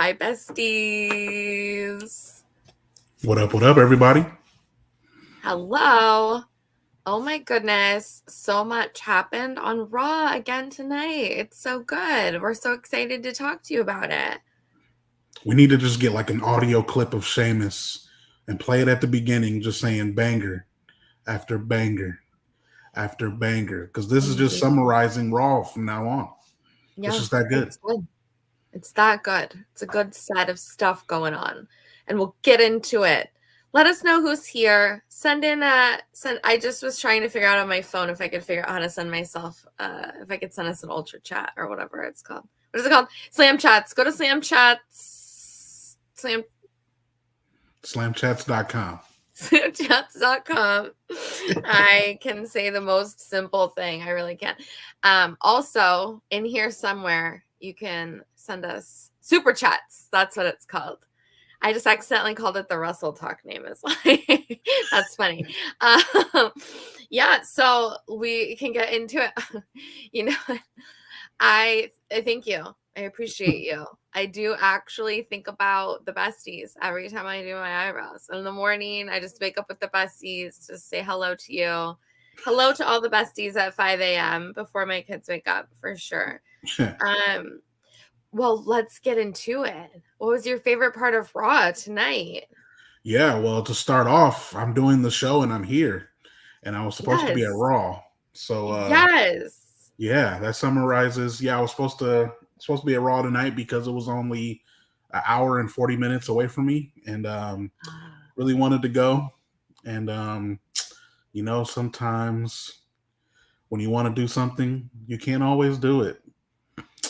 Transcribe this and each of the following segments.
Hi, besties. What up, everybody? Hello. Oh my goodness. So much happened on Raw again tonight. It's so good. We're so excited to talk to you about it. We need to just get like an audio clip of Sheamus and play it at the beginning, just saying banger after banger after banger. Because this is just summarizing Raw from now on. Yeah, it's just that good. It's good. It's that good. It's a good set of stuff going on. And we'll get into it. Let us know who's here. I just was trying to figure out on my phone if I could figure out how to send myself, if I could send us an ultra chat or whatever it's called. What is it called? Slam Chats. Go to Slam Chats. Slamchats.com. Slamchats.com. I can say the most simple thing. I really can. Also, in here somewhere, you can send us super chats. That's what it's called. I just accidentally called it the Russell Talk name as well. That's funny. Yeah, so we can get into it. You know, I thank you. I appreciate you. I do actually think about the besties every time I do my eyebrows. In the morning, I just wake up with the besties to say hello to you. Hello to all the besties at 5 a.m. before my kids wake up, for sure. Well, let's get into it. What was your favorite part of Raw tonight? Yeah, well, to start off, I'm doing the show and I'm here. And I was supposed to be at Raw. So yes. Yeah, that summarizes. Yeah, I was supposed to be at Raw tonight because it was only an hour and 40 minutes away from me, and really wanted to go. And sometimes when you want to do something, you can't always do it.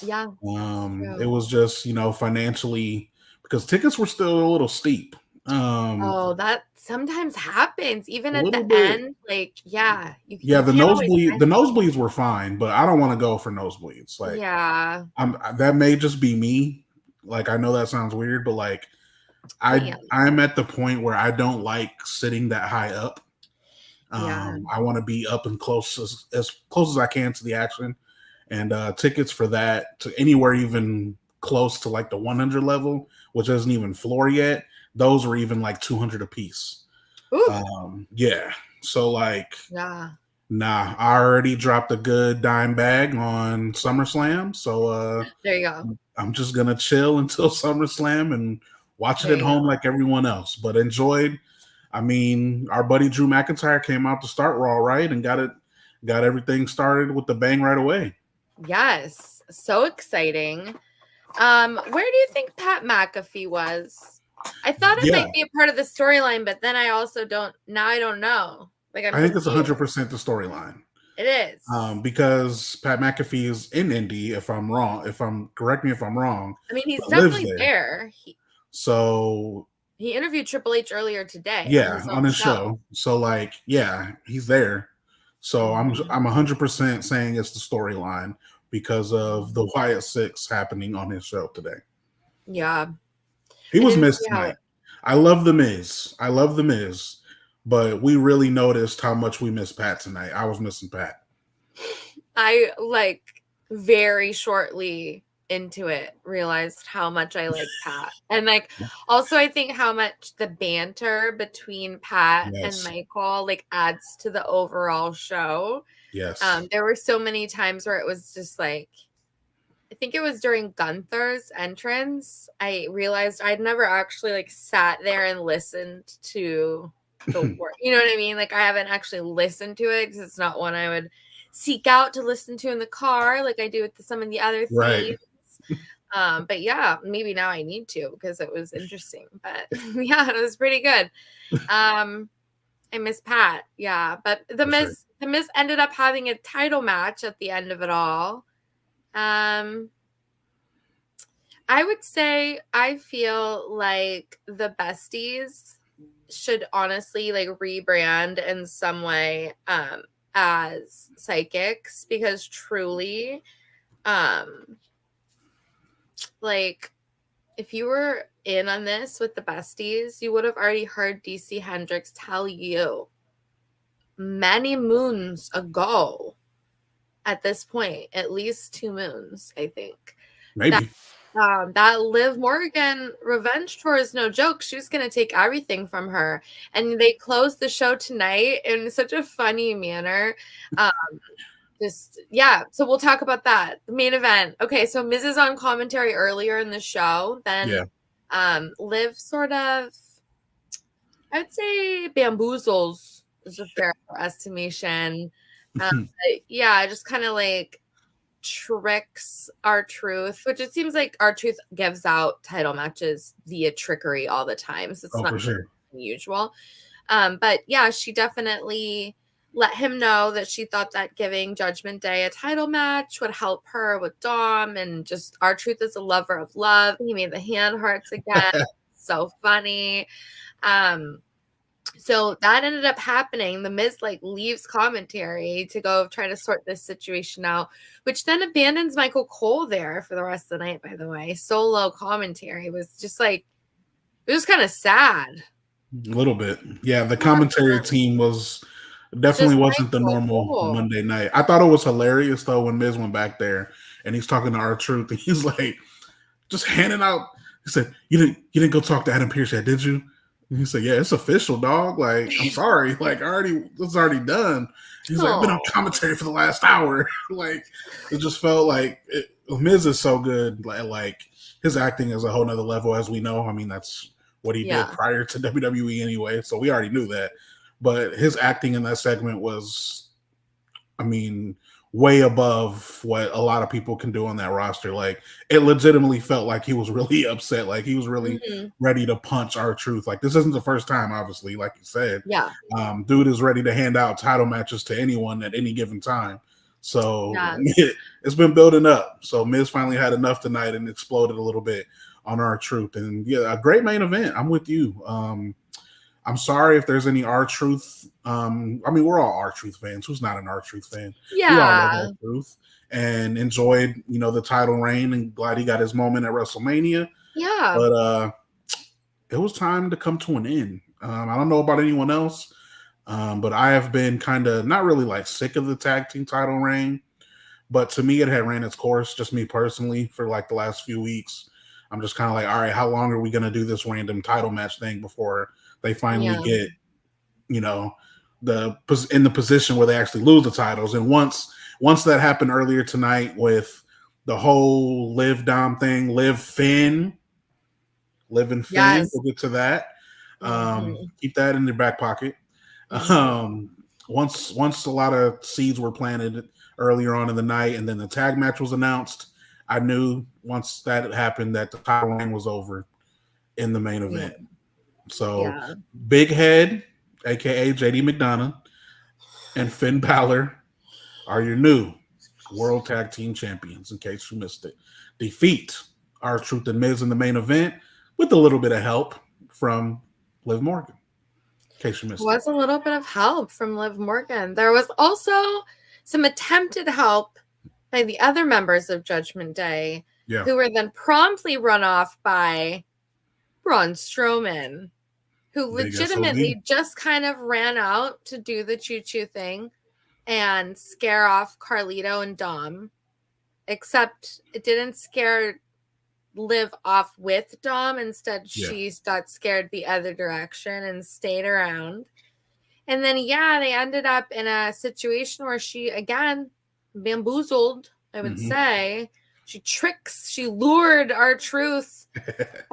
Yeah. It was just financially, because tickets were still a little steep. That sometimes happens, even at the end. Like, yeah, the nosebleeds were fine, but I don't want to go for nosebleeds. Like, yeah, that may just be me. Like, I know that sounds weird, but like, I'm at the point where I don't like sitting that high up. I want to be up and close as close as I can to the action, and tickets for that to anywhere even close to like the 100 level, which isn't even floor yet. Those were even like 200 a piece. Yeah. So like, nah, I already dropped a good dime bag on SummerSlam. So there you go. I'm just gonna chill until SummerSlam and watch it at home like everyone else. But enjoyed. I mean, our buddy Drew McIntyre came out to start Raw, right, and got everything started with the bang right away. Yes, so exciting. Where do you think Pat McAfee was? I thought it might be a part of the storyline, but then I also don't. Now I don't know. Like, I think it's 100% the storyline. It is. Because Pat McAfee is in Indy. If I'm wrong, correct me if I'm wrong. I mean, he's definitely there. So he interviewed Triple H earlier today. Yeah, on his show. So like, yeah, he's there. So I'm 100% saying it's the storyline because of the Wyatt 6 happening on his show today. Yeah. He was missed tonight. I love The Miz. But we really noticed how much we missed Pat tonight. I was missing Pat. I very shortly into it realized how much I like Pat. And also I think how much the banter between Pat and Michael adds to the overall show. Yes. There were so many times where it was just I think it was during Gunther's entrance, I realized I'd never actually sat there and listened to the word. You know what I mean? I haven't actually listened to it because it's not one I would seek out to listen to in the car like I do with some of the other things. But yeah, maybe now I need to because it was interesting. But yeah, it was pretty good. I miss Pat. Yeah, but the Miz ended up having a title match at the end of it all. I would say I feel like the Besties should honestly rebrand in some way as Psychics, because truly if you were in on this with the Besties, you would have already heard DC Hendricks tell you many moons ago, at this point, at least 2 moons, I think. Maybe. that Liv Morgan revenge tour is no joke. She was going to take everything from her. And they closed the show tonight in such a funny manner. So we'll talk about that. The main event. Okay, so Miz is on commentary earlier in the show. Then Liv sort of, I'd say, bamboozles is a fair estimation. Just kind of like tricks R-Truth, which it seems like R-Truth gives out title matches via trickery all the time. So it's not unusual. But yeah, she definitely let him know that she thought that giving Judgment Day a title match would help her with Dom, and just R-Truth is a lover of love. He made the hand hearts again. So funny. So that ended up happening. The Miz leaves commentary to go try to sort this situation out, which then abandons Michael Cole there for the rest of the night, by the way. Solo commentary was just it was kind of sad. A little bit. Yeah, the commentary team definitely wasn't the normal Monday night. I thought it was hilarious though when Miz went back there and he's talking to R-Truth and he's like just handing out. He said, You didn't go talk to Adam Pearce yet, did you? And he said, yeah, it's official, dog. I'm sorry. It's already done. He's like, I've been on commentary for the last hour. It just felt Miz is so good. His acting is a whole nother level, as we know. I mean, that's what he did prior to WWE anyway. So we already knew that. But his acting in that segment was, way above what a lot of people can do on that roster. It legitimately felt like he was really upset. He was really ready to punch R-Truth. This isn't the first time, obviously, like you said. Yeah. Dude is ready to hand out title matches to anyone at any given time. So it's been building up. So Miz finally had enough tonight and exploded a little bit on R-Truth. And yeah, a great main event. I'm with you. I'm sorry if there's any R-Truth. We're all R-Truth fans. Who's not an R-Truth fan? Yeah. We all love R-Truth and enjoyed, the title reign, and glad he got his moment at WrestleMania. Yeah. But it was time to come to an end. I don't know about anyone else, but I have been kind of not really sick of the tag team title reign. But to me, it had ran its course, just me personally, for the last few weeks. I'm just kind of all right, how long are we going to do this random title match thing before they finally get, in the position where they actually lose the titles? And once that happened earlier tonight with the whole Liv Dom thing, Liv and Finn, we'll get to that. Keep that in your back pocket. Once a lot of seeds were planted earlier on in the night, and then the tag match was announced, I knew once that happened that the title reign was over in the main event. So Big Head, aka JD McDonough, and Finn Balor are your new World Tag Team Champions, in case you missed it. Defeat R-Truth and Miz in the main event with a little bit of help from Liv Morgan, in case you missed it. There was a little bit of help from Liv Morgan. There was also some attempted help by the other members of Judgment Day, who were then promptly run off by Braun Strowman, who legitimately just kind of ran out to do the choo-choo thing and scare off Carlito and Dom, except it didn't scare Liv off with Dom. Instead, she got scared the other direction and stayed around. And then, they ended up in a situation where she, again, bamboozled, I would say. She lured R-Truth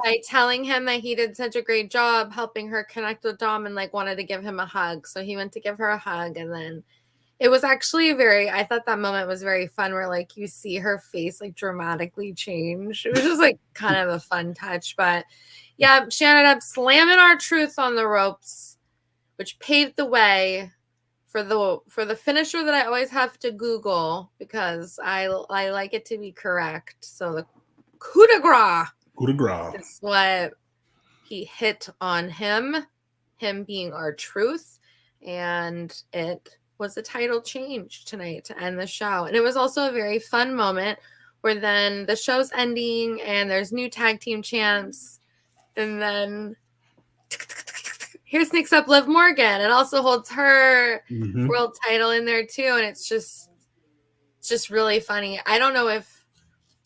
by telling him that he did such a great job helping her connect with Dom and wanted to give him a hug. So he went to give her a hug, and then it was actually I thought that moment was very fun where you see her face dramatically change. It was just kind of a fun touch, but yeah, she ended up slamming R-Truth on the ropes, which paved the way for the finisher that I always have to Google because I like it to be correct. So the coup de grace. Coup de grace. Is what he hit on him being R-Truth, and it was a title change tonight to end the show. And it was also a very fun moment where then the show's ending and there's new tag team champs, and then here sneaks up Liv Morgan and also holds her world title in there too. And it's just really funny. I don't know if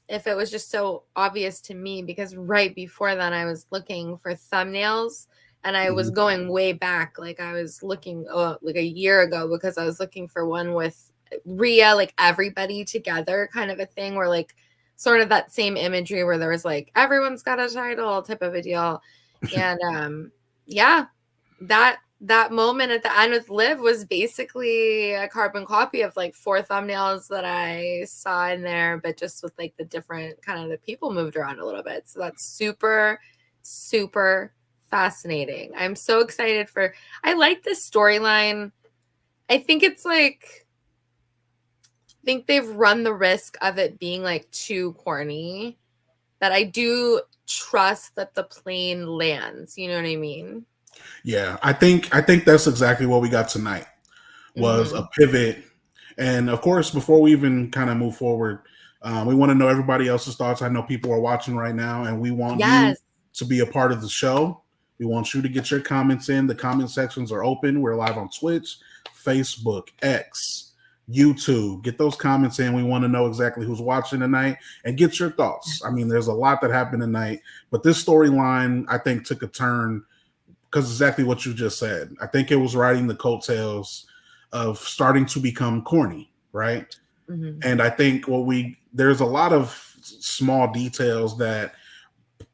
if it was just so obvious to me, because right before then I was looking for thumbnails and I was going way back. Like I was looking like a year ago because I was looking for one with Rhea, like everybody together kind of a thing, where like sort of that same imagery where there was like everyone's got a title type of a deal. And yeah, that moment at the end with Liv was basically a carbon copy of like 4 thumbnails that I saw in there, but just with like the different kind of the people moved around a little bit. So that's super, super fascinating. I'm so excited I like this storyline. I think it's like, I think they've run the risk of it being like too corny, but I do trust that the plane lands. You know what I mean? Yeah, I think that's exactly what we got tonight. Was a pivot, and of course, before we even kind of move forward, we want to know everybody else's thoughts. I know people are watching right now, and we want you to be a part of the show. We want you to get your comments in. The comment sections are open. We're live on Twitch, Facebook, X, YouTube. Get those comments in. We want to know exactly who's watching tonight and get your thoughts. I mean, there's a lot that happened tonight, but this storyline, I think, took a turn because exactly what you just said. I think it was riding the coattails of starting to become corny, right? And I think there's a lot of small details that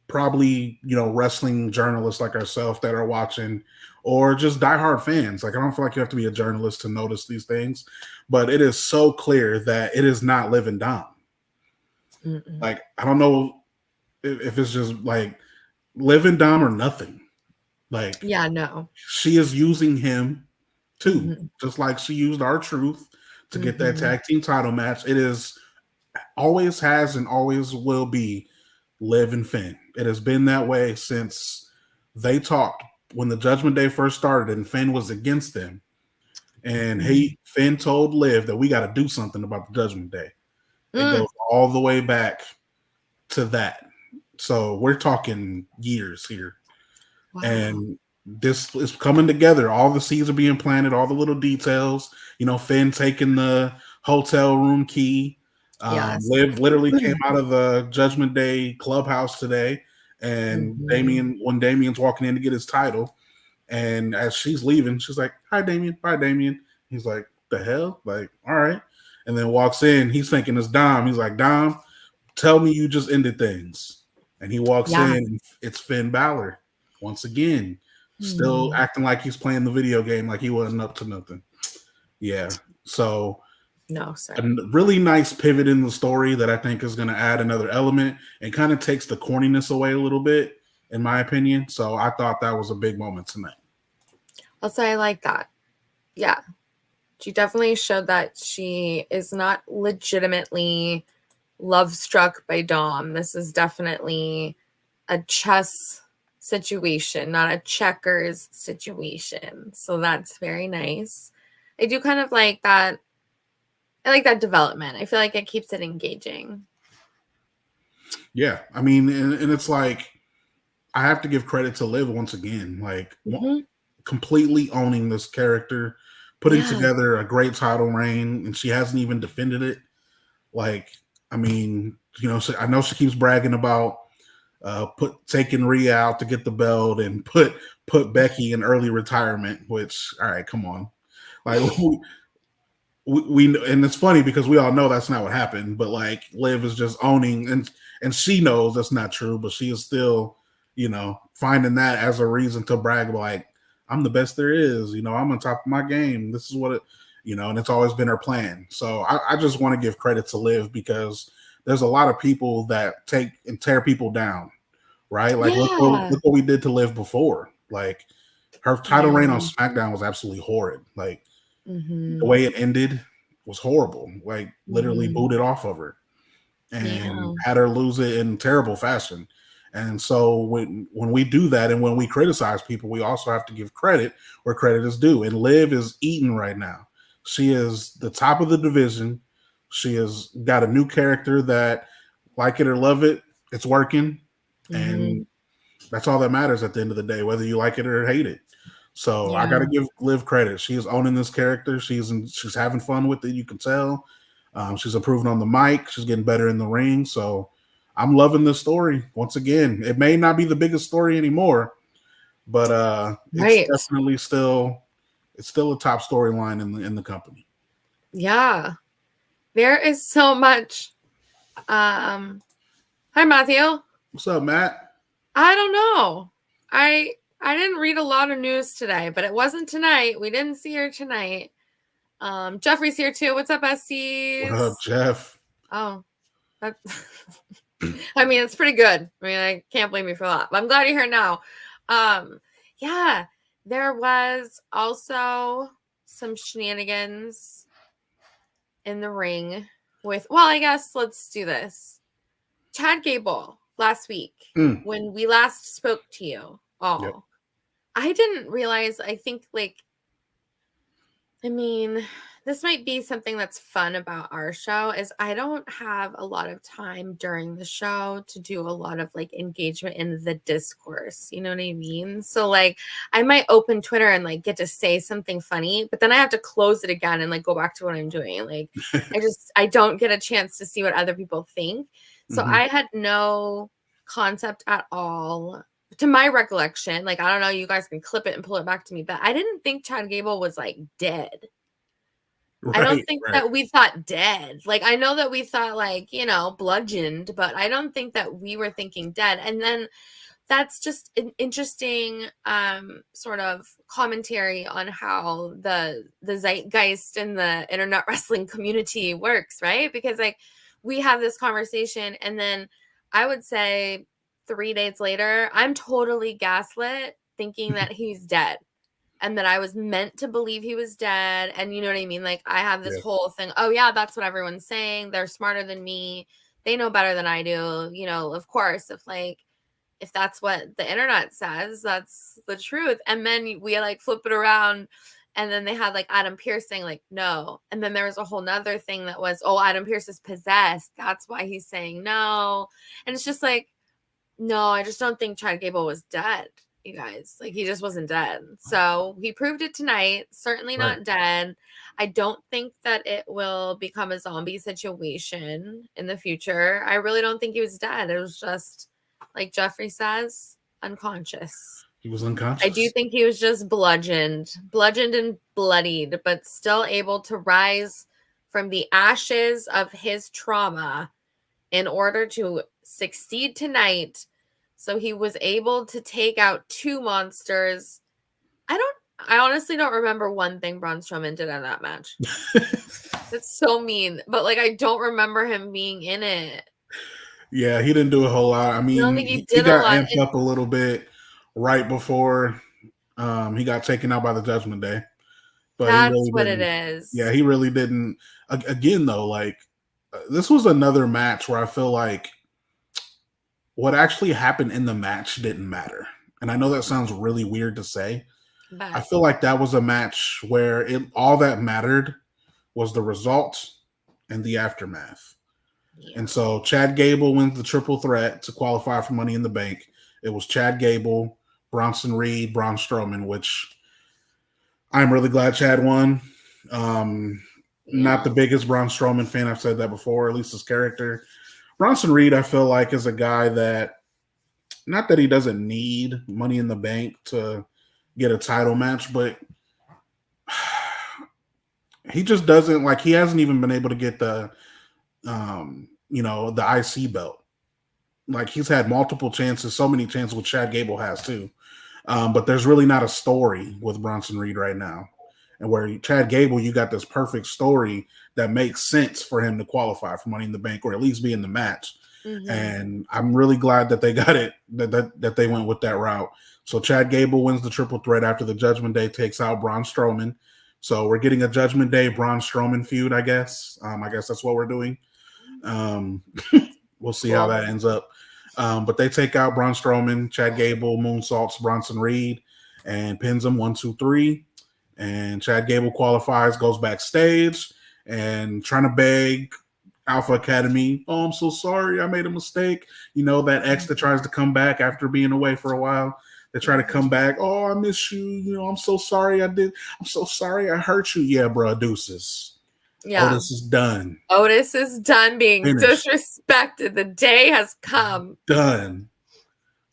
probably, wrestling journalists like ourselves that are watching, or just diehard fans. Like, I don't feel like you have to be a journalist to notice these things, but it is so clear that it is not Liv and Dom. Like, I don't know if it's just like Liv and Dom or nothing. Like, yeah, no, she is using him too, just like she used R-Truth to get that tag team title match. It is always has and always will be Liv and Finn. It has been that way since they talked when the Judgment Day first started and Finn was against them. And Finn told Liv that we got to do something about the Judgment Day. It goes all the way back to that. So we're talking years here. Wow. And this is coming together. All the seeds are being planted, all the little details. Finn taking the hotel room key. Liv literally came out of the Judgment Day clubhouse today. And when Damien's walking in to get his title, and as she's leaving, she's like, "Hi, Damien. Bye, Damien." He's like, "The hell?" Like, all right. And then walks in. He's thinking it's Dom. He's like, "Dom, tell me you just ended things." And he walks in. It's Finn Balor. Once again, still acting like he's playing the video game, like he wasn't up to nothing. Yeah. So a really nice pivot in the story that I think is going to add another element and kind of takes the corniness away a little bit, in my opinion. So I thought that was a big moment tonight. I'll say I like that. Yeah. She definitely showed that she is not legitimately love struck by Dom. This is definitely a chess situation, not a checkers situation. So that's very nice. I do kind of like that. I like that development. I feel like it keeps it engaging. Yeah. I mean, and it's like, I have to give credit to Liv once again, like completely owning this character, putting together a great title reign, and she hasn't even defended it. Like, I mean, I know she keeps bragging about taking Rhea out to get the belt and put Becky in early retirement, which, all right, come on. Like, we and it's funny because we all know that's not what happened, but like Liv is just owning, and she knows that's not true, but she is still, finding that as a reason to brag, like, I'm the best there is, I'm on top of my game. This is what it, and it's always been her plan. So I just want to give credit to Liv because there's a lot of people that take and tear people down, right? Like, look what we did to Liv before. Like, her title reign on SmackDown was absolutely horrid. Like, the way it ended was horrible. Like, literally booted off of her and had her lose it in terrible fashion. And so when we do that and when we criticize people, we also have to give credit where credit is due. And Liv is eating right now. She is the top of the division. She has got a new character that, like it or love it, it's working. And that's all that matters at the end of the day, whether you like it or hate it. So I got to give Liv credit. She is owning this character. She's having fun with it. You can tell. She's improving on the mic. She's getting better in the ring. So I'm loving this story. Once again, it may not be the biggest story anymore, but it's definitely still a top storyline in the company. Yeah, there is so much. Hi, Matthew. What's up, Matt? I don't know. I didn't read a lot of news today, but it wasn't tonight. We didn't see her tonight. Jeffrey's here too. What's up, Besties? What up, Jeff? Oh, that. I mean, it's pretty good. I mean, I can't blame you for that. But I'm glad you're here now. Yeah, there was also some shenanigans in the ring with. Well, I guess let's do this. Chad Gable last week when we last spoke to you all. Yep. I didn't realize. I think I mean, this might be something that's fun about our show is I don't have a lot of time during the show to do a lot of engagement in the discourse. You know what I mean? So I might open Twitter and get to say something funny, but then I have to close it again and go back to what I'm doing. I don't get a chance to see what other people think. So I had no concept at all. To my recollection, I don't know, you guys can clip it and pull it back to me, but I didn't think Chad Gable was dead. Right, I don't think that we thought dead. I know that we thought bludgeoned, but I don't think that we were thinking dead. And then that's just an interesting sort of commentary on how the zeitgeist in the internet wrestling community works, right? Because we have this conversation and then I would say 3 days later, I'm totally gaslit thinking that he's dead and that I was meant to believe he was dead. And you know what I mean? I have this whole thing. Oh yeah, that's what everyone's saying. They're smarter than me. They know better than I do. You know, of course, if that's what the internet says, that's the truth. And then we flip it around and then they had Adam Pearce saying no. And then there was a whole nother thing that was, oh, Adam Pearce is possessed. That's why he's saying no. And it's just no, I just don't think Chad Gable was dead, you guys. He just wasn't dead. So he proved it tonight. Certainly not dead. I don't think that it will become a zombie situation in the future. I really don't think he was dead. It was just, like Jeffrey says, unconscious. He was unconscious. I do think he was just bludgeoned and bloodied, but still able to rise from the ashes of his trauma in order to succeed tonight. So he was able to take out 2 monsters. I honestly don't remember one thing Braun Strowman did in that match. That's so mean. But I don't remember him being in it. Yeah, he didn't do a whole lot. I mean, he got amped up a little bit right before he got taken out by the Judgment Day. But that's really what it is. Yeah, he really didn't. Again, though, this was another match where I feel what actually happened in the match didn't matter. And I know that sounds really weird to say. But I feel that was a match where all that mattered was the result and the aftermath. Yeah. And so Chad Gable wins the triple threat to qualify for Money in the Bank. It was Chad Gable, Bronson Reed, Braun Strowman, which I'm really glad Chad won. Not the biggest Braun Strowman fan. I've said that before, at least his character. Bronson Reed, I feel is a guy that, not that he doesn't need Money in the Bank to get a title match, but he just doesn't, he hasn't even been able to get the, the IC belt. He's had multiple chances, so many chances, which Chad Gable has too. But there's really not a story with Bronson Reed right now. And where Chad Gable, you got this perfect story that makes sense for him to qualify for Money in the Bank or at least be in the match. Mm-hmm. And I'm really glad that they got it, that they went with that route. So Chad Gable wins the triple threat after the Judgment Day takes out Braun Strowman. So we're getting a Judgment Day Braun Strowman feud, I guess. I guess that's what we're doing. We'll see how that ends up. But they take out Braun Strowman. Chad Gable moonsaults Bronson Reed and pins him 1, 2, 3. And Chad Gable qualifies, goes backstage, and trying to beg Alpha Academy, oh, I'm so sorry, I made a mistake. You know, that ex that tries to come back after being away for a while. They try to come back, oh, I miss you. You know, I'm so sorry I'm so sorry I hurt you. Yeah, bro, deuces. Yeah. Otis is done. Otis is done being Finished. disrespected. The day has come. Done.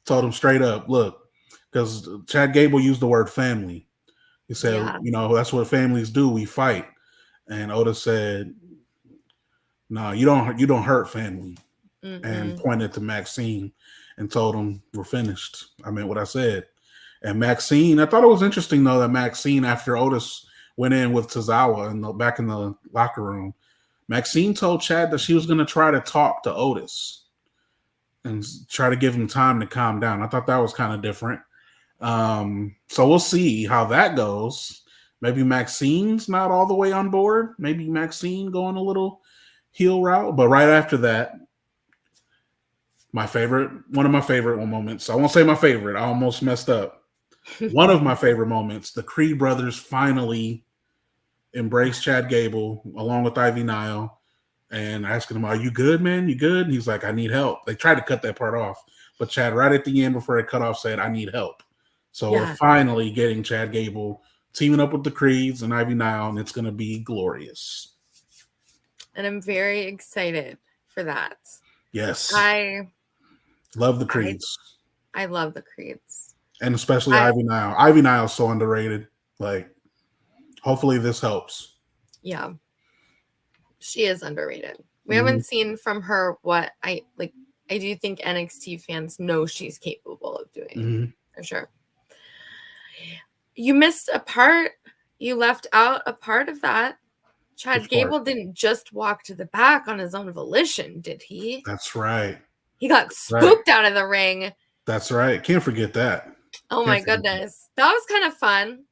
Told him straight up, look, because Chad Gable used the word family. He said, that's what families do. We fight. And Otis said, no, you don't hurt family. And pointed to Maxine and told him, we're finished. I meant what I said. And Maxine, I thought it was interesting, though, that Maxine, after Otis went in with Tozawa back in the locker room, Maxine told Chad that she was going to try to talk to Otis and try to give him time to calm down. I thought that was kind of different. So we'll see how that goes. Maybe Maxine's not all the way on board. Maybe Maxine going a little heel route. But right after that, one of my favorite moments. I won't say my favorite. I almost messed up. One of my favorite moments, the Creed brothers finally embraced Chad Gable along with Ivy Nile and asking him, are you good, man? You good? And he's like, I need help. They tried to cut that part off, but Chad right at the end before it cut off said, I need help. So we're finally getting Chad Gable teaming up with the Creeds and Ivy Nile, and it's going to be glorious. And I'm very excited for that. Yes. I love the Creeds. I love the Creeds. And especially Ivy Nile. Ivy Nile is so underrated. Like, hopefully this helps. Yeah. She is underrated. We haven't seen from her what I do think NXT fans know she's capable of doing. For sure. You missed a part. You left out a part of that. Chad Gable didn't just walk to the back on his own volition, did he? That's right. He got spooked out of the ring. That's right. Can't forget that. Oh my goodness. That was kind of fun.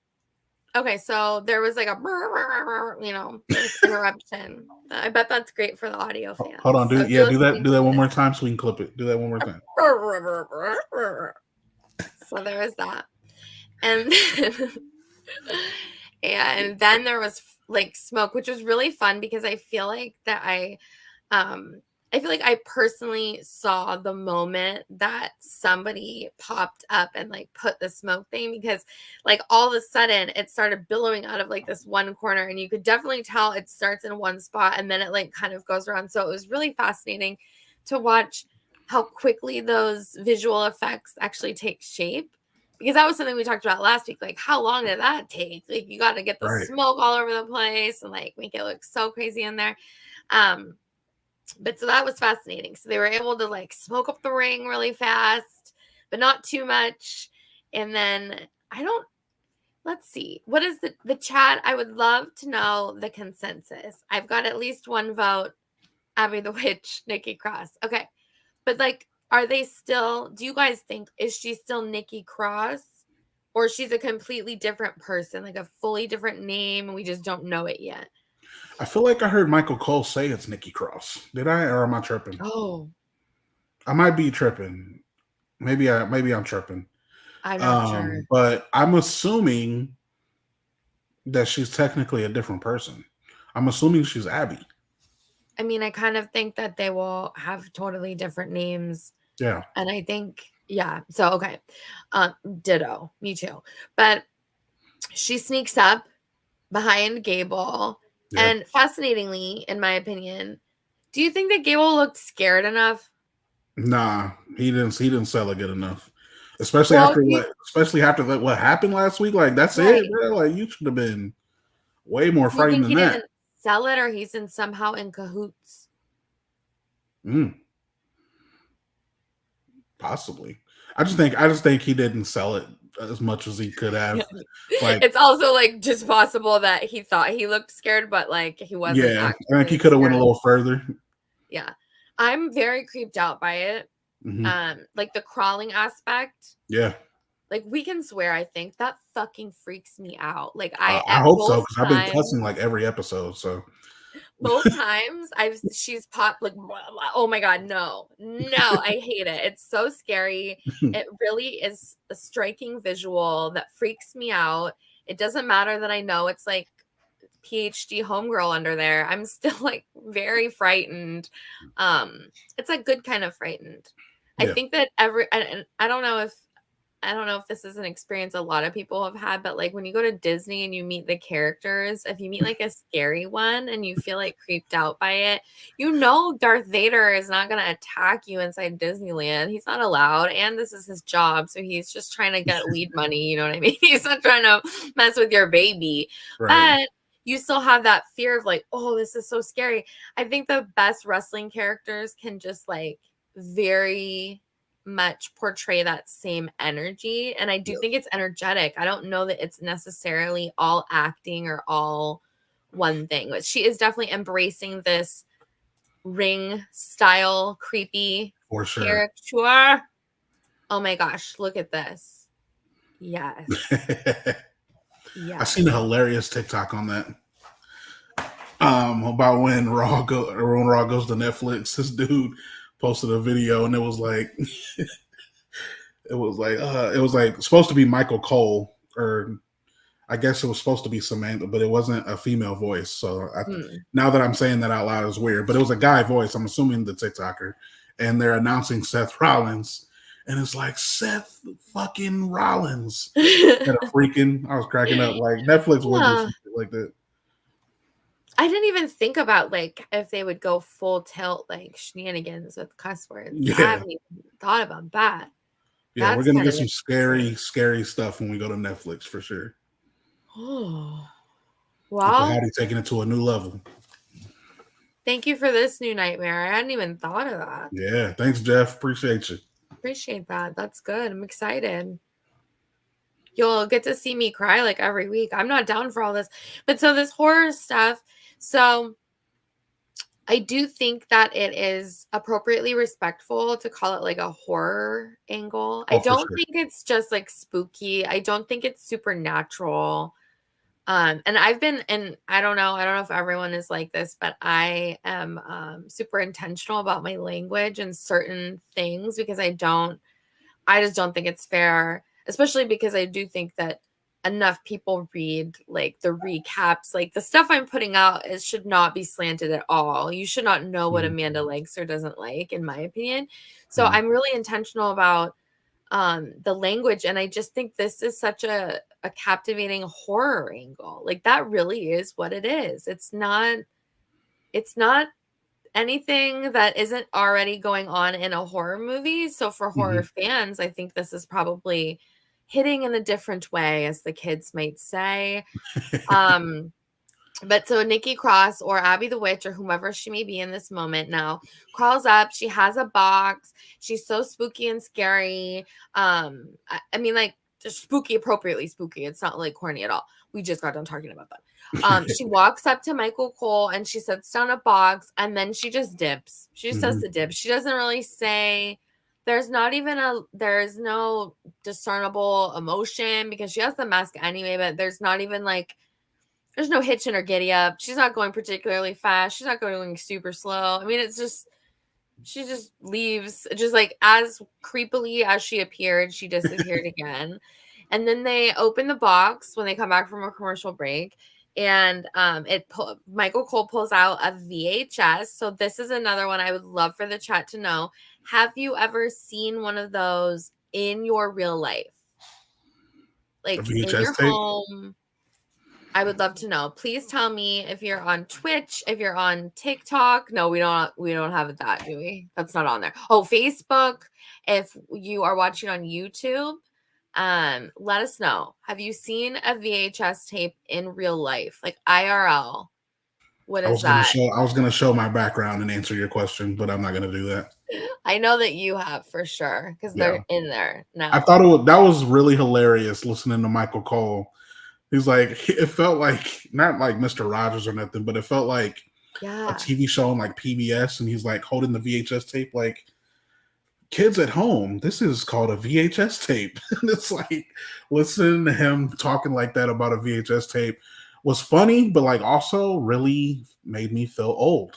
Okay, so there was like a interruption. I bet that's great for the audio fans. Hold on, do that one more time so we can clip it. Do that one more time. So there was that. And then there was like smoke, which was really fun because I feel like that I personally saw the moment that somebody popped up and like put the smoke thing, because like all of a sudden it started billowing out of like this one corner, and you could definitely tell it starts in one spot and then it like kind of goes around. So it was really fascinating to watch how quickly those visual effects actually take shape. Because that was something we talked about last week. Like, how long did that take? Like, you got to get the smoke all over the place and like make it look so crazy in there. But so that was fascinating. So they were able to like smoke up the ring really fast, but not too much. And then let's see. What is the chat? I would love to know the consensus. I've got at least one vote. Abby the Witch, Nikki Cross. Okay. But like, are they still, do you guys think, is she still Nikki Cross, or she's a completely different person, like a fully different name and we just don't know it yet? I feel like I heard Michael Cole say it's Nikki Cross. Did I, or am I tripping? Oh, I might be tripping. Maybe I'm tripping. I'm not sure. But I'm assuming that she's technically a different person. I'm assuming she's Abby. I mean, I kind of think that they will have totally different names. Yeah. And I think, yeah. So, okay. Ditto. Me too. But she sneaks up behind Gable. Yeah. And fascinatingly, in my opinion, do you think that Gable looked scared enough? Nah, he didn't sell it good enough. Especially after what happened last week. Like, that's it, bro. Like, you should have been way more frightened than that. Didn't sell it, or he's somehow in cahoots? Possibly. I just think he didn't sell it as much as he could have. Like, it's also like just possible that he thought he looked scared, but like he wasn't. Yeah, I think he could have went a little further. Yeah, I'm very creeped out by it. Like the crawling aspect. Yeah. Like, we can swear, I think that fucking freaks me out. Like, I hope so, because I've been cussing like every episode. So both times she's popped like, oh my god, no, I hate it. It's so scary. It really is a striking visual that freaks me out. It doesn't matter that I know it's like PhD homegirl under there. I'm still like very frightened. It's a good kind of frightened. Yeah. I think that and I don't know if I don't know if this is an experience a lot of people have had, but like when you go to Disney and you meet the characters, if you meet like a scary one and you feel like creeped out by it, you know Darth Vader is not going to attack you inside Disneyland. He's not allowed, and this is his job, so he's just trying to get weed money, you know what I mean? He's not trying to mess with your baby. Right. But you still have that fear of like, oh, this is so scary. I think the best wrestling characters can just like very much portray that same energy. And I do think it's energetic. I don't know that it's necessarily all acting or all one thing, but she is definitely embracing this ring style creepy For sure. character. Oh my gosh, look at this. Yes. I seen a hilarious TikTok on that. About when Raw goes to Netflix. This dude posted a video and it was like it was like supposed to be Michael Cole, or I guess it was supposed to be Samantha, but it wasn't a female voice. So now that I'm saying that out loud is weird, but it was a guy voice. I'm assuming the TikToker, and they're announcing Seth Rollins, and it's like Seth fucking Rollins. I was cracking up. Like Netflix would do some shit like that. I didn't even think about like if they would go full tilt like shenanigans with cuss words. Yeah. I haven't even thought about that. Yeah, we're gonna get some scary stuff when we go to Netflix for sure. Oh, wow! Hattie taking it to a new level. Thank you for this new nightmare. I hadn't even thought of that. Yeah, thanks, Jeff. Appreciate you. Appreciate that. That's good. I'm excited. You'll get to see me cry like every week. I'm not down for all this, but so this horror stuff. So I do think that it is appropriately respectful to call it like a horror angle. I don't think it's just like spooky. I don't think it's supernatural. And I've been, and I don't know if everyone is like this, but I am super intentional about my language and certain things because I just don't think it's fair, especially because I do think that enough people read like the recaps, like the stuff I'm putting out should not be slanted at all. You should not know what Amanda likes or doesn't like, in my opinion. So I'm really intentional about the language. And I just think this is such a captivating horror angle. Like that really is what it is. It's not anything that isn't already going on in a horror movie. So for horror fans, I think this is probably hitting in a different way, as the kids might say. But so Nikki Cross or Abby the Witch or whomever she may be in this moment now crawls up. She has a box. She's so spooky and scary. I mean, like just spooky, appropriately spooky. It's not like corny at all. We just got done talking about that. She walks up to Michael Cole and she sets down a box and then she just dips. She just does the dip. She doesn't really say. There's no discernible emotion because she has the mask anyway, but there's not even like, there's no hitch in her giddy up. She's not going particularly fast. She's not going super slow. I mean, it's just, she just leaves just like as creepily as she appeared, she disappeared again. And then they open the box when they come back from a commercial break. And Michael Cole pulls out a VHS. So this is another one I would love for the chat to know. Have you ever seen one of those in your real life? Like in your home? I would love to know. Please tell me if you're on Twitch, if you're on TikTok. No, we don't have that, do we? That's not on there. Oh, Facebook. If you are watching on YouTube, let us know. Have you seen a VHS tape in real life, like IRL? What is that? I was gonna show my background and answer your question, but I'm not gonna do that. I know that you have for sure because they're in there now. I thought that was really hilarious listening to Michael Cole. He's like, it felt like not like Mr. Rogers or nothing, but it felt like a TV show on like PBS, and he's like holding the VHS tape, like, kids at home, this is called a VHS tape. And it's like listening to him talking like that about a VHS tape was funny, but like also really made me feel old.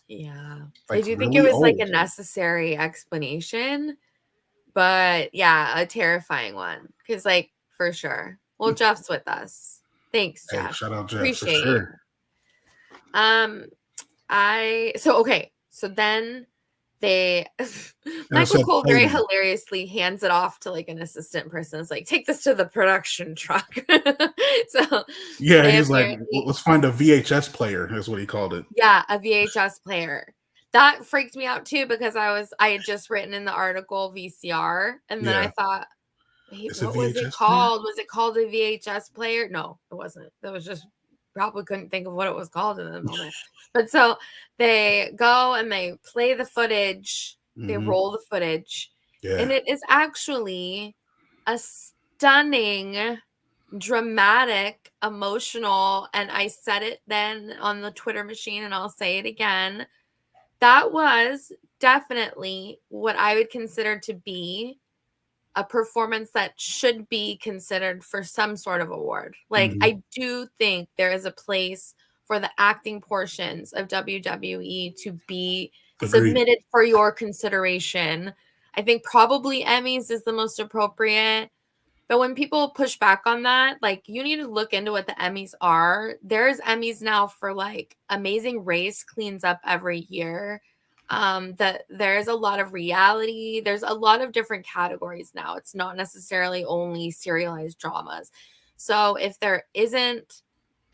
Yeah. Like, I do think it was like a necessary explanation, but yeah, a terrifying one. Because like for sure. Well, Jeff's with us. Thanks, Jeff. Hey, shout out Jeff. Appreciate for sure. So then they Michael Cole very hilariously hands it off to like an assistant person. It's like, take this to the production truck. So yeah, he's like, let's find a VHS player, is what he called it. Yeah, a VHS player. That freaked me out too, because I had just written in the article VCR, and then I thought, wait, what was it called? Was it called a VHS player? No, it wasn't. It was just, probably couldn't think of what it was called in the moment. But so they go and they play the footage, they roll the footage, and it is actually a stunning, dramatic, emotional, and I said it then on the Twitter machine and I'll say it again. That was definitely what I would consider to be a performance that should be considered for some sort of award. Like, I do think there is a place for the acting portions of WWE to be submitted for your consideration. I think probably Emmys is the most appropriate. But when people push back on that, like, you need to look into what the Emmys are. There's Emmys now for like Amazing Race cleans up every year. That there's a lot of reality. There's a lot of different categories now. It's not necessarily only serialized dramas. So if there isn't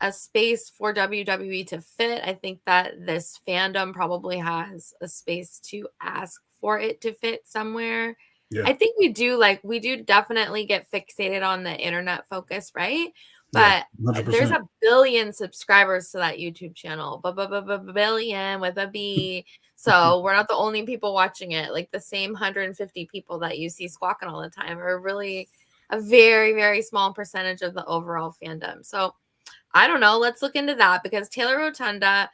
a space for WWE to fit, I think that this fandom probably has a space to ask for it to fit somewhere. Yeah. I think we do definitely get fixated on the internet focus, right? But there's 1 billion subscribers to that YouTube channel, billion with a B. So we're not the only people watching it. Like, the same 150 people that you see squawking all the time are really a very, very small percentage of the overall fandom. So I don't know. Let's look into that, because Taylor Rotunda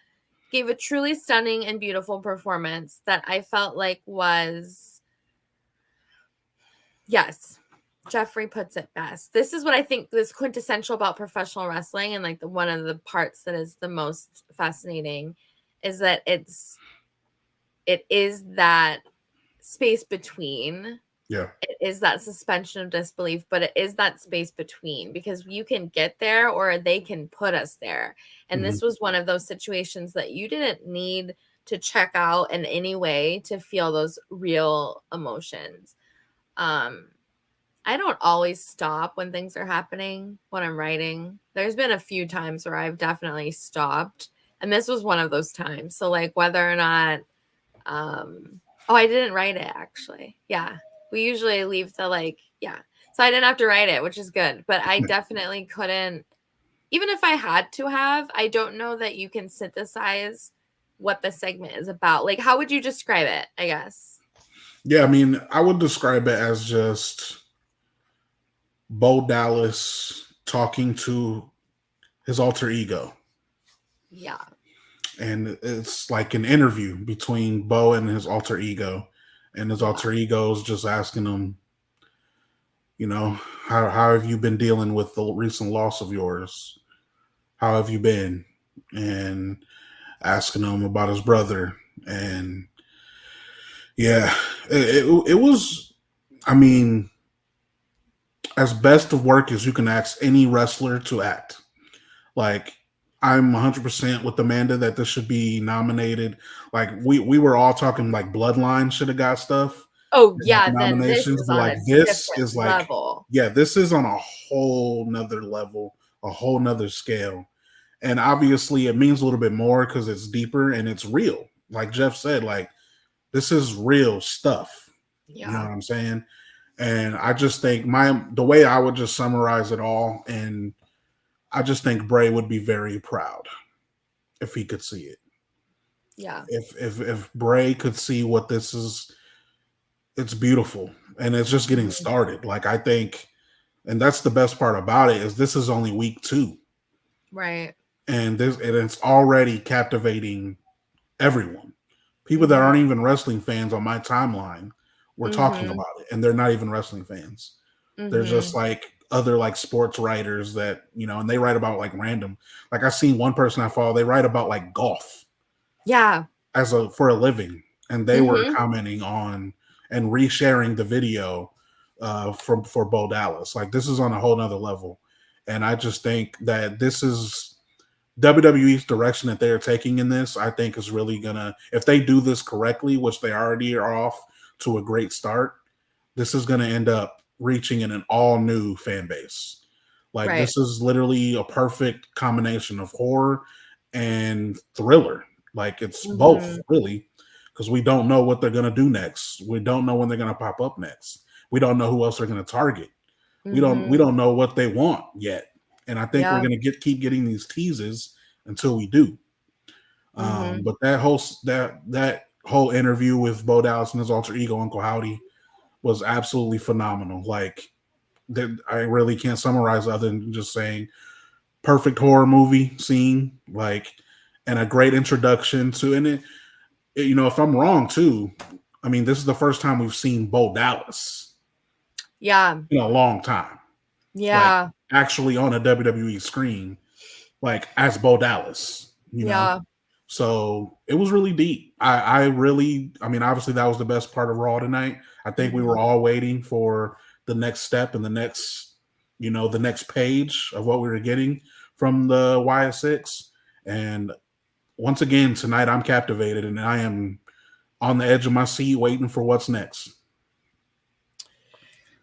gave a truly stunning and beautiful performance that I felt like was, yes, Jeffrey puts it best. This is what I think is quintessential about professional wrestling, and like one of the parts that is the most fascinating is that it is that space between. Yeah. It is that suspension of disbelief, but it is that space between, because you can get there or they can put us there. And this was one of those situations that you didn't need to check out in any way to feel those real emotions. I don't always stop when things are happening when I'm writing. There's been a few times where I've definitely stopped, and this was one of those times. So like, whether or not, I didn't write it actually. Yeah. We usually leave the so I didn't have to write it, which is good, but I definitely couldn't, even if I had to have, I don't know that you can synthesize what the segment is about. Like, how would you describe it, I guess? Yeah, I mean, I would describe it as just Bo Dallas talking to his alter ego. Yeah. And it's like an interview between Bo and his alter ego. And his alter ego is just asking him, you know, how have you been dealing with the recent loss of yours? How have you been? And asking him about his brother. And yeah, it was, I mean, as best of work as you can ask any wrestler to act. Like, I'm 100% with Amanda that this should be nominated. Like, we were all talking like Bloodline should have got stuff. Oh yeah, then this is on like, this is like level. Yeah, this is on a whole nother level, a whole nother scale. And obviously it means a little bit more because it's deeper and it's real. Like Jeff said, like, this is real stuff. Yeah. You know what I'm saying? And I just think the way I would just summarize it all, and I just think Bray would be very proud if he could see it. Yeah. If Bray could see what this is, it's beautiful. And it's just getting started. Like, I think, and that's the best part about it, is this is only week 2. Right. And it's already captivating everyone. People that aren't even wrestling fans on my timeline were talking about it, and they're not even wrestling fans. They're just like other like sports writers that, you know, and they write about like random. Like, I seen one person I follow, they write about like golf. Yeah. For a living. And they were commenting on and resharing the video for Bo Dallas. Like, this is on a whole nother level. And I just think that this is WWE's direction that they're taking in this, I think, is really gonna, if they do this correctly, which they already are off to a great start, this is gonna end up reaching in an all new fan base. Like this is literally a perfect combination of horror and thriller. Like it's both, really, because we don't know what they're gonna do next. We don't know when they're gonna pop up next. We don't know who else they're gonna target. We don't know what they want yet. And I think we're gonna keep getting these teases until we do. But that whole interview with Bo Dallas and his alter ego Uncle Howdy was absolutely phenomenal. Like I really can't summarize other than just saying perfect horror movie scene, like, and a great introduction to. And it, you know, if I'm wrong too, I mean, this is the first time we've seen Bo Dallas, in a long time, like, actually on a WWE screen, like as Bo Dallas, you know. So it was really deep. I mean, obviously that was the best part of Raw tonight. I think we were all waiting for the next step and the next page of what we were getting from the Wyatt Six. And once again, tonight I'm captivated and I am on the edge of my seat waiting for what's next.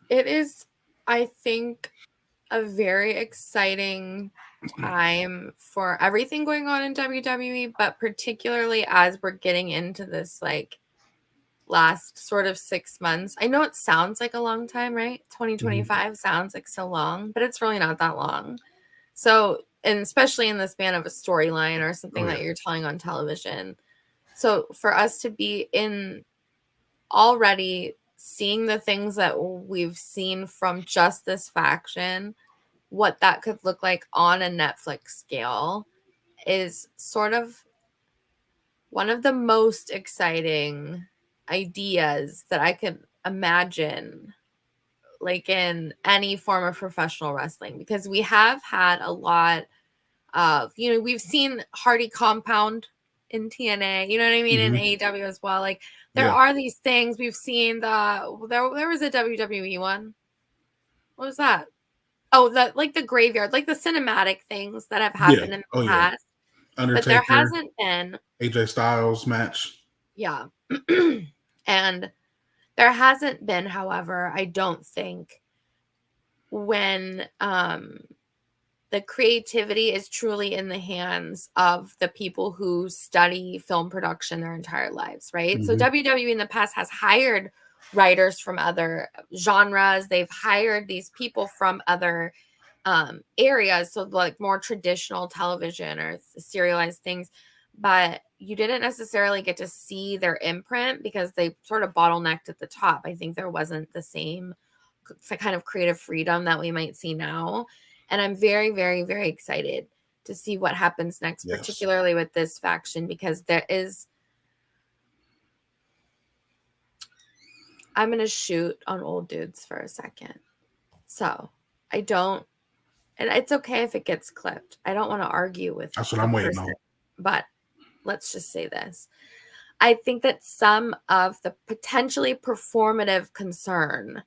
It is, I think, a very exciting time for everything going on in WWE, but particularly as we're getting into this like last sort of 6 months. I know it sounds like a long time, right? 2025 sounds like so long, but it's really not that long. So, and especially in the span of a storyline or something that you're telling on television. So for us to be in already seeing the things that we've seen from just this faction, what that could look like on a Netflix scale, is sort of one of the most exciting ideas that I could imagine, like in any form of professional wrestling, because we have had a lot of, we've seen Hardy Compound in TNA, you know what I mean, in AEW as well. Like there are these things we've seen. There was a WWE one. What was that? Oh, like the graveyard, like the cinematic things that have happened in the past. Undertaker, but there hasn't been AJ Styles match. Yeah. And there hasn't been, however, I don't think, when the creativity is truly in the hands of the people who study film production their entire lives, right? So WWE in the past has hired writers from other genres. They've hired these people from other areas, so like more traditional television or serialized things, but you didn't necessarily get to see their imprint because they sort of bottlenecked at the top. I think there wasn't the same kind of creative freedom that we might see now. And I'm very, very, very excited to see what happens next, particularly with this faction, because I'm going to shoot on old dudes for a second. So and it's okay if it gets clipped. I don't want to argue with That's what I'm waiting on. But let's just say this. I think that some of the potentially performative concern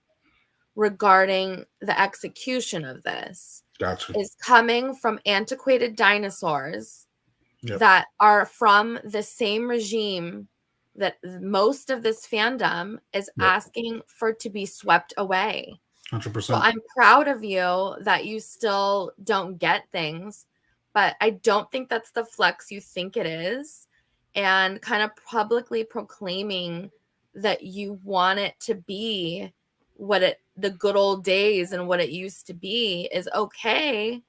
regarding the execution of this is coming from antiquated dinosaurs that are from the same regime that most of this fandom is asking for to be swept away. 100%. So I'm proud of you that you still don't get things, but I don't think that's the flex you think it is. And kind of publicly proclaiming that you want it to be the good old days and what it used to be is okay.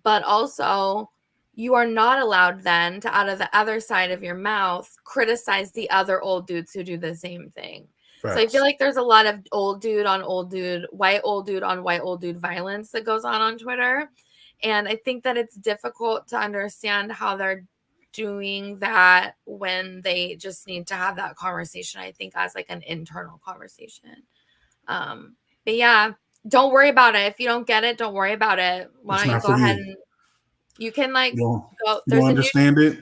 But also, you are not allowed then to, out of the other side of your mouth, criticize the other old dudes who do the same thing. Facts. So I feel like there's a lot of old dude on old dude, white old dude on white old dude violence that goes on Twitter. And I think that it's difficult to understand how they're doing that when they just need to have that conversation, I think, as like an internal conversation. But yeah, don't worry about it. If you don't get it, don't worry about it. Why don't you go ahead and you can like go. You understand it.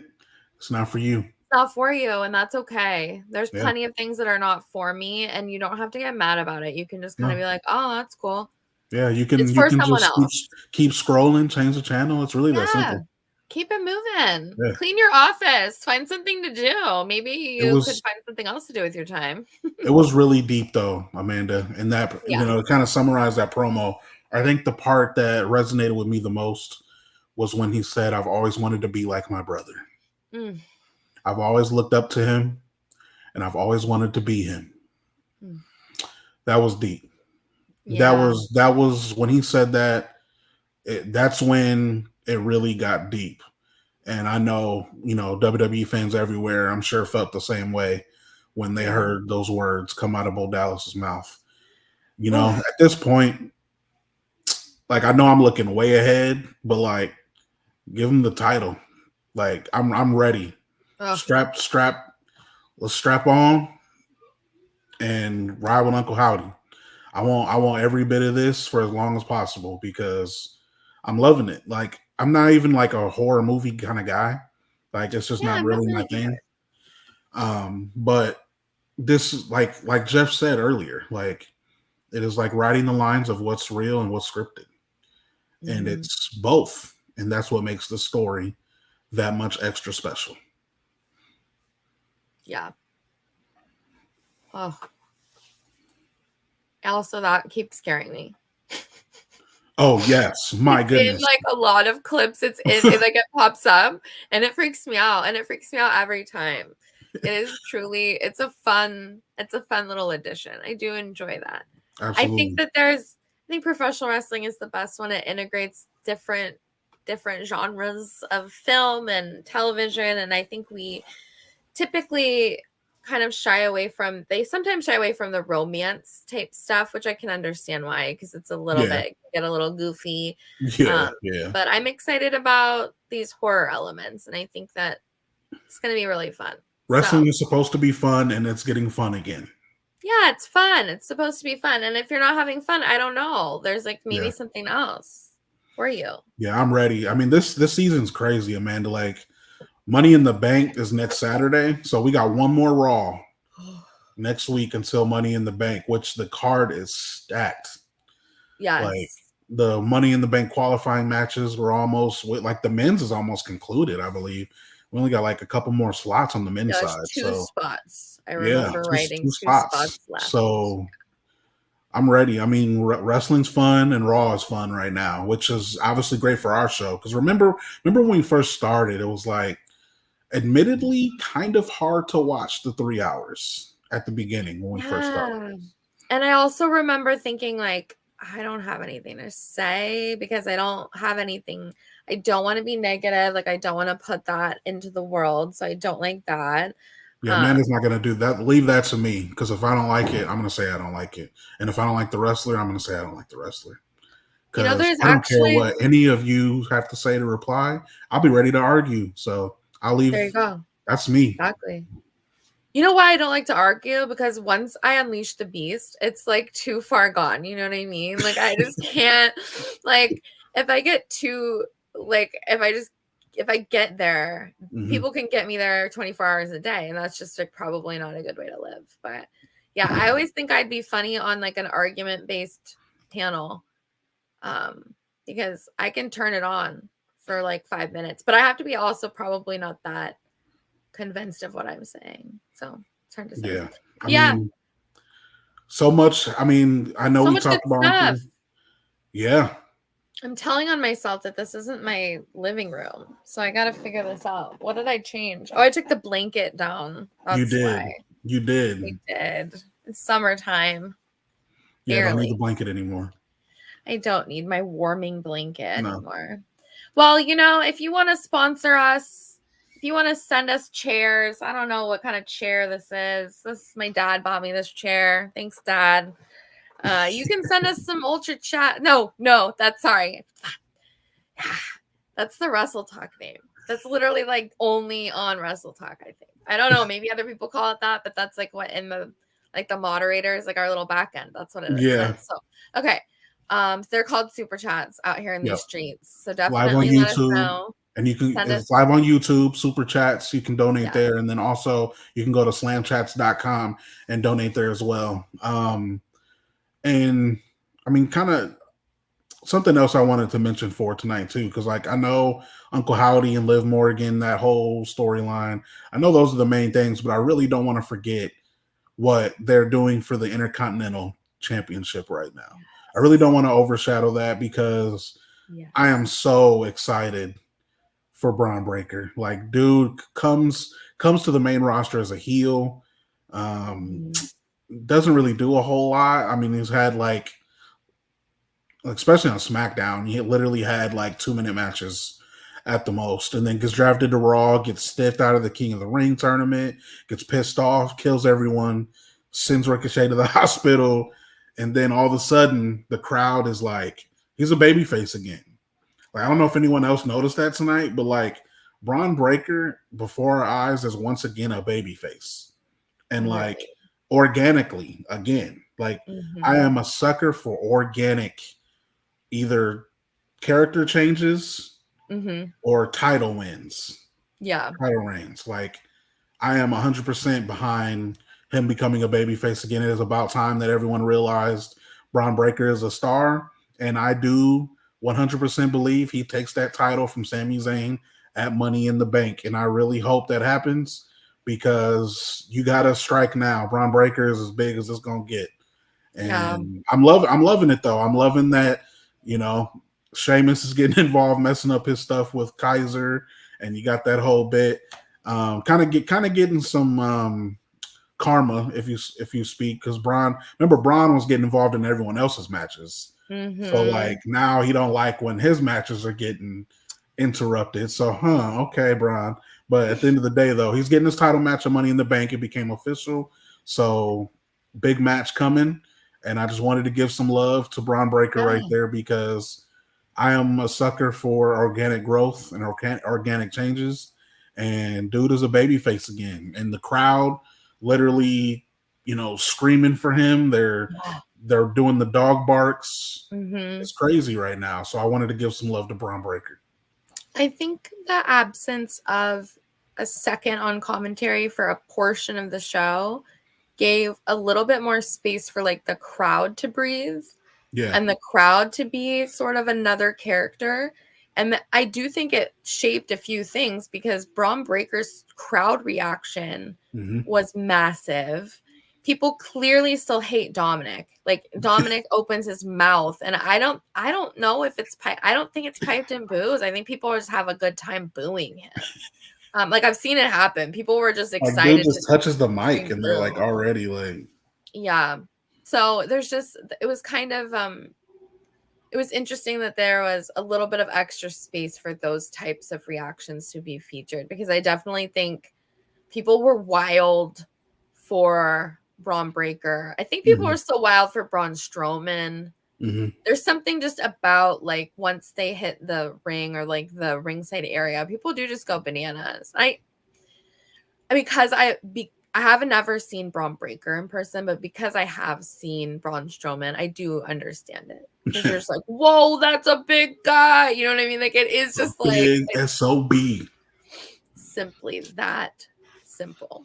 It's not for you. It's not for you, and that's okay. There's plenty of things that are not for me, and you don't have to get mad about it. You can just kind of be like, "Oh, that's cool." Yeah, you can. It's for someone else. Keep scrolling, change the channel. It's really that simple. Keep it moving. Yeah. Clean your office. Find something to do. Maybe you could find something else to do with your time. It was really deep, though, Amanda. And that, to kind of summarize that promo, I think the part that resonated with me the most was when he said, "I've always wanted to be like my brother. I've always looked up to him, and I've always wanted to be him." That was deep. Yeah. That was when he said that. That's when it really got deep. And I know, WWE fans everywhere, I'm sure, felt the same way when they heard those words come out of Bo Dallas's mouth. At this point, like, I know I'm looking way ahead, but like, give him the title. Like, I'm ready. Let's strap on and ride with Uncle Howdy. I want every bit of this for as long as possible because I'm loving it. Like, I'm not even like a horror movie kind of guy. Like, it's just not really my thing. But this, like Jeff said earlier, like, it is like writing the lines of what's real and what's scripted. And it's both. And that's what makes the story that much extra special. Yeah. Oh. Also, that keeps scaring me. Oh, yes. My goodness. In like a lot of clips, it like it pops up and it freaks me out. And it freaks me out every time. It is truly, it's a fun little addition. I do enjoy that. Absolutely. I think professional wrestling is the best when it integrates different genres of film and television. And I think we typically kind of sometimes shy away from the romance type stuff, which I can understand why, because it's a little bit, get a little goofy. Yeah. But I'm excited about these horror elements, and I think that it's going to be really fun. Wrestling is supposed to be fun, and it's getting fun again. Yeah, it's fun. It's supposed to be fun. And if you're not having fun, I don't know. There's like maybe something else for you. Yeah, I'm ready. I mean, this season's crazy, Amanda. Like, Money in the Bank is next Saturday. So we got one more Raw next week until Money in the Bank, which the card is stacked. Yes. Like, the Money in the Bank qualifying matches were almost, like, the men's is almost concluded, I believe. We only got like a couple more slots on the men's side. Two spots. I remember writing two spots left. So I'm ready. I mean, wrestling's fun and Raw is fun right now, which is obviously great for our show. Because remember when we first started, it was like, admittedly, kind of hard to watch the 3 hours at the beginning when we first started. And I also remember thinking, like, I don't have anything to say because I don't have anything. I don't want to be negative. Like, I don't want to put that into the world. So I don't like that. Yeah, Amanda's not going to do that. Leave that to me, because if I don't like it, I'm going to say I don't like it. And if I don't like the wrestler, I'm going to say I don't like the wrestler. Because I don't care what any of you have to say to reply. I'll be ready to argue. So I'll leave. There you go. That's me. Exactly. You know why I don't like to argue? Because once I unleash the beast, it's like too far gone. You know what I mean? Like, I just can't, like, if I get too, like, if I get there, people can get me there 24 hours a day. And that's just like probably not a good way to live. But yeah, I always think I'd be funny on like an argument based panel. Because I can turn it on for like 5 minutes, but I have to be also probably not that convinced of what I'm saying. So it's hard to say. Yeah. I mean, so much. I mean, I know we talked about. Yeah. I'm telling on myself that this isn't my living room. So I got to figure this out. What did I change? Oh, I took the blanket down. That's you did. Why. You did. We did. It's summertime. Yeah, I don't need the blanket anymore. I don't need my warming blanket anymore. Well, if you want to sponsor us, if you want to send us chairs, I don't know what kind of chair this is. My dad bought me this chair. Thanks, Dad. You can send us some Ultra Chat. No, that's sorry. That's the Wrestle Talk name. That's literally like only on Wrestle Talk, I think. I don't know. Maybe other people call it that, but that's like what in the moderators, like our little back end. That's what it is. Yeah. So, okay. They're called super chats out here in these streets. So definitely live on let us YouTube, know. And you can, it's live on YouTube, super chats. You can donate there. And then also you can go to slamchats.com and donate there as well. And I mean, kind of something else I wanted to mention for tonight too, because like I know Uncle Howdy and Liv Morgan, that whole storyline. I know those are the main things, but I really don't want to forget what they're doing for the Intercontinental Championship right now. I really don't want to overshadow that because I am so excited for Braun Breaker. Like, dude comes to the main roster as a heel. Doesn't really do a whole lot. I mean, he's had like, especially on SmackDown, he literally had like 2-minute matches at the most, and then gets drafted to Raw, gets stiffed out of the King of the Ring tournament, gets pissed off, kills everyone, sends Ricochet to the hospital, and then all of a sudden the crowd is like, he's a babyface again. Like, I don't know if anyone else noticed that tonight, but like Braun Breaker before our eyes is once again a babyface, and like organically again. Like I am a sucker for organic, either character changes or title wins. Yeah, title reigns. Like I am 100% behind him becoming a babyface again. It is about time that everyone realized Braun Breaker is a star, and I do 100% believe he takes that title from Sami Zayn at Money in the Bank, and I really hope that happens because you got to strike now. Braun Breaker is as big as it's gonna get, and I'm loving it though. I'm loving that, you know, Sheamus is getting involved, messing up his stuff with Kaiser, and you got that whole bit. Kind of getting some karma if you speak, because Braun was getting involved in everyone else's matches. So like now he don't like when his matches are getting interrupted. So okay, Braun. But at the end of the day though, he's getting his title match of Money in the Bank. It became official. So big match coming. And I just wanted to give some love to Braun Breaker right there, because I am a sucker for organic growth and organic changes. And dude is a babyface again. And the crowd literally, you know, screaming for him. They're doing the dog barks. It's crazy right now. So I wanted to give some love to Braun Breaker. I think the absence of a second on commentary for a portion of the show gave a little bit more space for like the crowd to breathe. Yeah. And the crowd to be sort of another character. And I do think it shaped a few things, because Braun Breaker's crowd reaction was massive. People clearly still hate Dominic. Like Dominic opens his mouth, and I don't know if it's I don't think it's piped in boos. I think people just have a good time booing him. Like I've seen it happen. People were just excited. Like, dude just touches the mic and they're like already like, yeah. So there's just, it was kind of it was interesting that there was a little bit of extra space for those types of reactions to be featured, because I definitely think people were wild for Braun Breaker. I think people were still wild for Braun Strowman. There's something just about like once they hit the ring or like the ringside area, people do just go bananas. Because I haven't ever seen Braun Breaker in person, but because I have seen Braun Strowman, I do understand it. Because you're just like, whoa, that's a big guy. You know what I mean? Like it is just like big SOB. Simply that simple.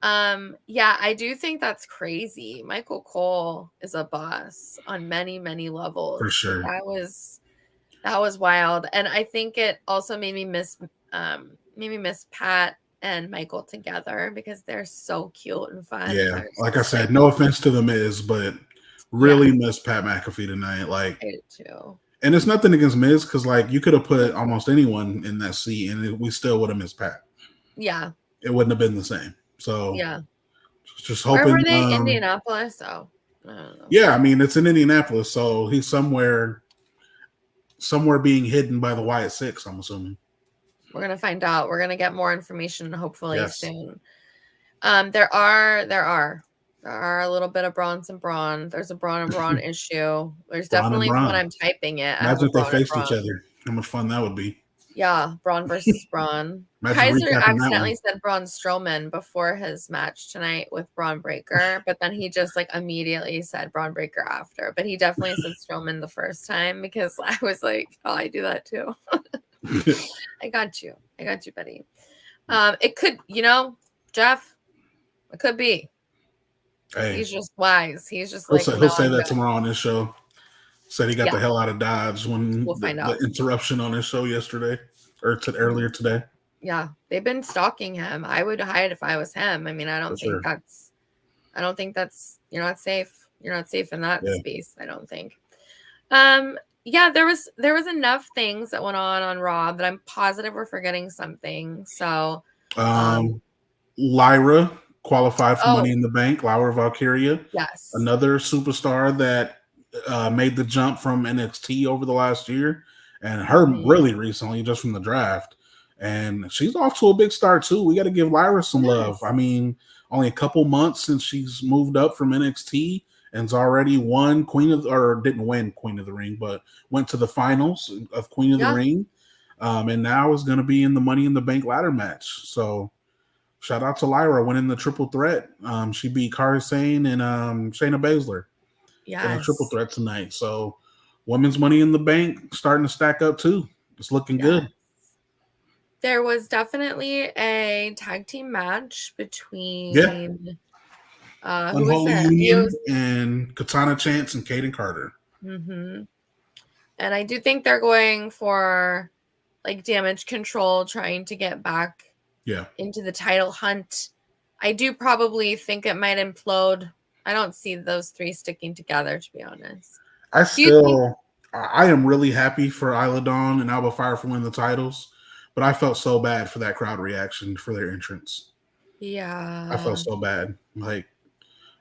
Yeah, I do think that's crazy. Michael Cole is a boss on many, many levels. For sure. That was wild. And I think it also made me miss Pat and Michael together, because they're so cute and fun. Yeah, like I said, no offense to the Miz, but really miss Pat McAfee tonight. Like, I did too. And it's nothing against Miz, because like you could have put almost anyone in that seat and we still would have missed Pat. Yeah, it wouldn't have been the same. So yeah, just hoping. Where were they? Indianapolis. Oh, I don't know. Yeah, I mean it's in Indianapolis, so he's somewhere being hidden by the Wyatt Six, I'm assuming. We're gonna find out. We're gonna get more information hopefully soon. There are a little bit of Bronson Braun. There's a Braun and Braun issue. There's definitely when I'm typing it. Imagine if they faced each other. How much fun that would be. Yeah, Braun versus Braun. Kaiser accidentally said Braun Strowman before his match tonight with Braun Breaker, but then he just like immediately said Braun Breaker after. But he definitely said Strowman the first time, because I was like, oh, I do that too. I got you, buddy. It could, Jeff, it could be. Hey, he's just wise. He's just he'll say that tomorrow on this show. Said he got the hell out of Dodge when we'll find the out. interruption on his show yesterday or earlier today. Yeah, they've been stalking him. I would hide if I was him. I mean, I don't think that's you're not safe. You're not safe in that space, I don't think. Yeah, there was enough things that went on Raw that I'm positive we're forgetting something. So Lyra qualified for Money in the Bank. Lyra Valkyria. Yes. Another superstar that made the jump from NXT over the last year, and her really recently, just from the draft. And she's off to a big start too. We got to give Lyra some love. I mean, only a couple months since she's moved up from NXT and's already won didn't win Queen of the Ring, but went to the finals of Queen of the Ring. And now is going to be in the Money in the Bank ladder match. So shout out to Lyra winning the triple threat. She beat Kairi Sane and Shayna Baszler in a triple threat tonight. So women's Money in the Bank starting to stack up too. It's looking good. There was definitely a tag team match between Unholy Union and Katana Chance and Kaden Carter. Mm-hmm. And I do think they're going for like Damage Control, trying to get back into the title hunt. I do probably think it might implode. I don't see those three sticking together, to be honest. I am really happy for Isla Dawn and Alba Fire for winning the titles, but I felt so bad for that crowd reaction for their entrance. Yeah. I felt so bad. Like,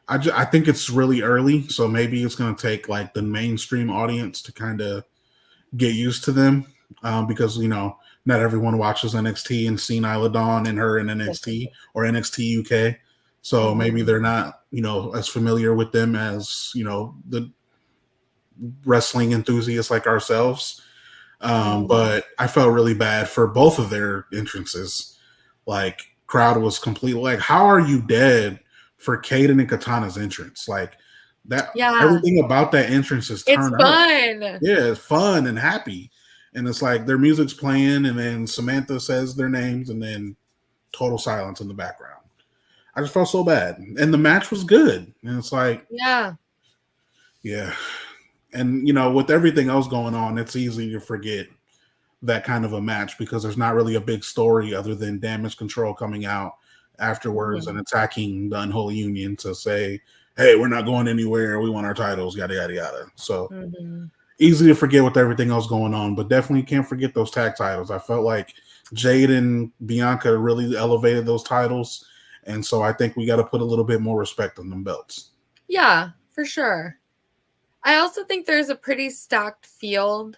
I think it's really early, so maybe it's going to take like the mainstream audience to kind of get used to them because, you know, not everyone watches NXT and seen Isla Dawn and her in NXT or NXT UK. So maybe they're not, you know, as familiar with them as, you know, the wrestling enthusiasts like ourselves. But I felt really bad for both of their entrances. Like, crowd was completely like, how are you dead for Kaden and Katana's entrance? Like that, everything about that entrance is turned up. It's fun. Yeah, it's fun and happy. And it's like their music's playing, and then Samantha says their names, and then total silence in the background. I just felt so bad. And the match was good. And it's like, yeah. And, you know, with everything else going on, it's easy to forget that kind of a match because there's not really a big story other than Damage Control coming out afterwards and attacking the Unholy Union to say, hey, we're not going anywhere. We want our titles, yada, yada, yada. So easy to forget with everything else going on, but definitely can't forget those tag titles. I felt like Jade and Bianca really elevated those titles. And so I think we got to put a little bit more respect on them belts. Yeah, for sure. I also think there's a pretty stacked field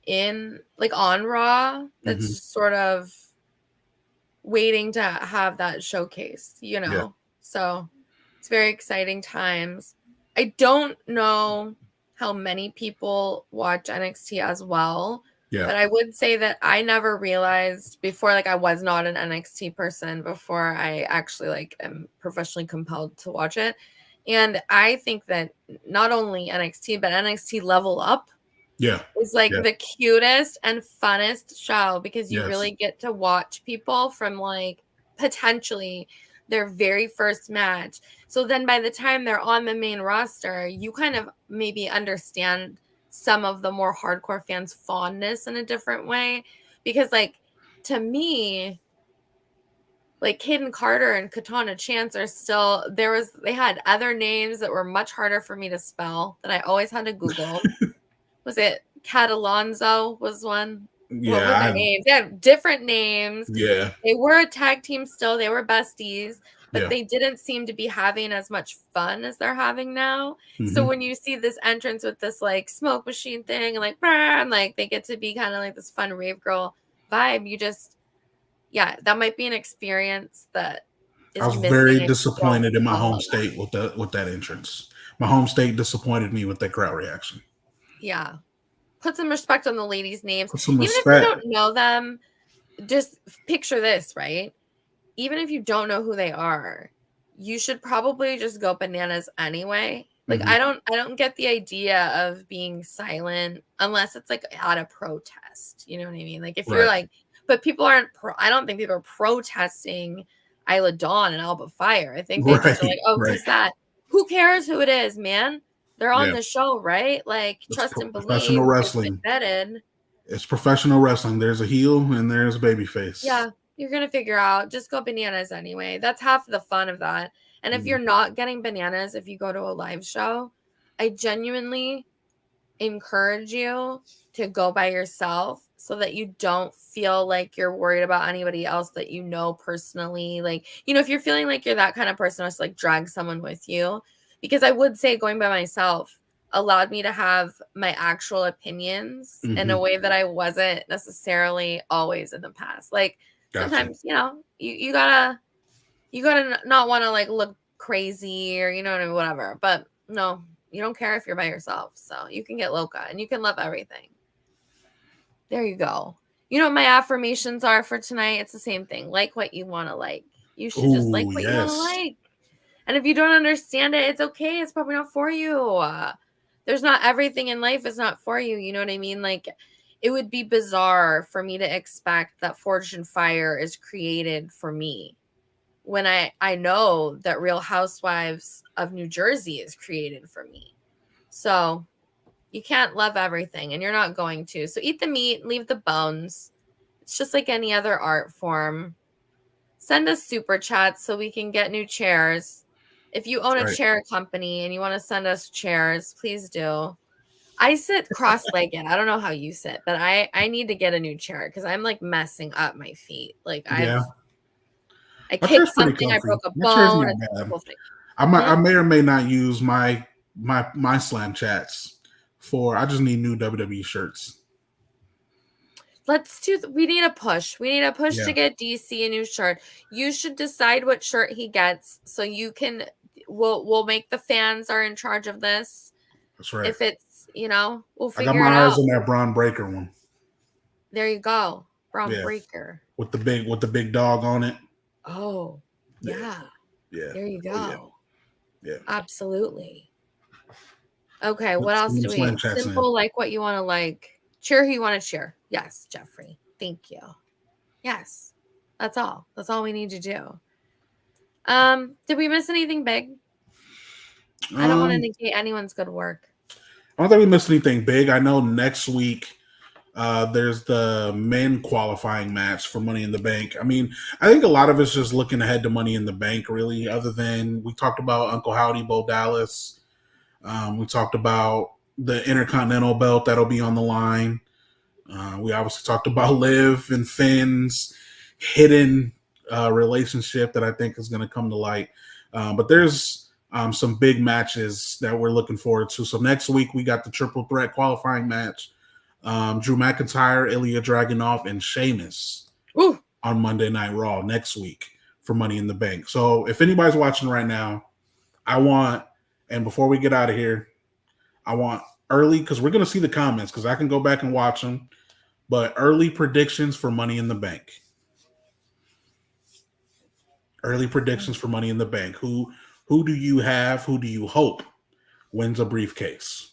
on Raw that's sort of waiting to have that showcase, you know? Yeah. So it's very exciting times. I don't know how many people watch NXT as well, but I would say that I never realized before, like I was not an NXT person before I actually am professionally compelled to watch it. And I think that not only NXT, but NXT Level Up is the cutest and funnest show because you really get to watch people from potentially their very first match. So then by the time they're on the main roster, you kind of maybe understand some of the more hardcore fans' fondness in a different way. Because to me, Kaden Carter and Katana Chance are still they had other names that were much harder for me to spell that I always had to Google. Was it Cat Alonzo was one? Yeah, what were their names? They had different names. Yeah. They were a tag team still. They were besties, but they didn't seem to be having as much fun as they're having now. So when you see this entrance with this smoke machine thing and they get to be kind of this fun rave girl vibe, you just that might be an experience that is I was very disappointed in my home state with that entrance. My home state disappointed me with that crowd reaction. Yeah. Put some respect on the ladies' names. Put some respect. Even if you don't know them, just picture this, right? Even if you don't know who they are, you should probably just go bananas anyway. I don't get the idea of being silent unless it's at a protest. You know what I mean? If you're but people aren't. I don't think people are protesting Isla Dawn and Alba Fire. I think they just are oh, who's that? Who cares who it is, man? They're on the show, right? Like, trust and professional believe. wrestling. It's professional wrestling. There's a heel and there's a babyface. Yeah, you're going to figure out. Just go bananas anyway. That's half the fun of that. And if you're not getting bananas, if you go to a live show, I genuinely encourage you to go by yourself so that you don't feel like you're worried about anybody else that you know personally. Like, you know, if you're feeling like you're that kind of person who's like drag someone with you, because I would say going by myself allowed me to have my actual opinions in a way that I wasn't necessarily always in the past. Like sometimes, you know, you gotta not want to like look crazy or, you know, whatever, but no, you don't care if you're by yourself. So you can get loca and you can love everything. There you go. You know what my affirmations are for tonight? It's the same thing. Like what you want to like. You should just like what you want to like. And if you don't understand it, it's okay. It's probably not for you. There's not everything in life is not for you. You know what I mean? Like it would be bizarre for me to expect that Forged in Fire is created for me when I know that Real Housewives of New Jersey is created for me. So you can't love everything and you're not going to. So eat the meat, leave the bones. It's just like any other art form. Send us super chats so we can get new chairs. If you own a chair company and you want to send us chairs, please do. I sit cross-legged. I don't know how you sit, but I need to get a new chair because I'm like messing up my feet. Like I kicked something, I broke a bone. I may or may not use my slam chats for. I just need new WWE shirts. We need a push. We need a push to get DC a new shirt. You should decide what shirt he gets so you can. We'll make the fans are in charge of this. That's right. If it's, you know, we'll figure it out. I got my eyes on that Braun Breaker one. There you go, Braun Breaker with the big dog on it. Oh, yeah. There you go. Oh, yeah. Absolutely. Okay, what else do we? Simple, like what you want to like. Cheer who you want to cheer. Yes, Jeffrey. Thank you. Yes. That's all. That's all we need to do. Did we miss anything big? I don't want to negate anyone's good work. I don't think we missed anything big. I know next week there's the men qualifying match for Money in the Bank. I mean, I think a lot of it's just looking ahead to Money in the Bank, really, other than we talked about Uncle Howdy, Bo Dallas. We talked about the Intercontinental belt that'll be on the line. We obviously talked about Liv and Finn's hidden relationship that I think is going to come to light. But there's some big matches that we're looking forward to. So next week we got the triple threat qualifying match. Drew McIntyre, Ilya Dragunov, and Sheamus on Monday Night Raw next week for Money in the Bank. So if anybody's watching right now, and before we get out of here, I want early, because we're going to see the comments, because I can go back and watch them, but early predictions for Money in the Bank. Early predictions for Money in the Bank. Who do you have? Who do you hope wins a briefcase?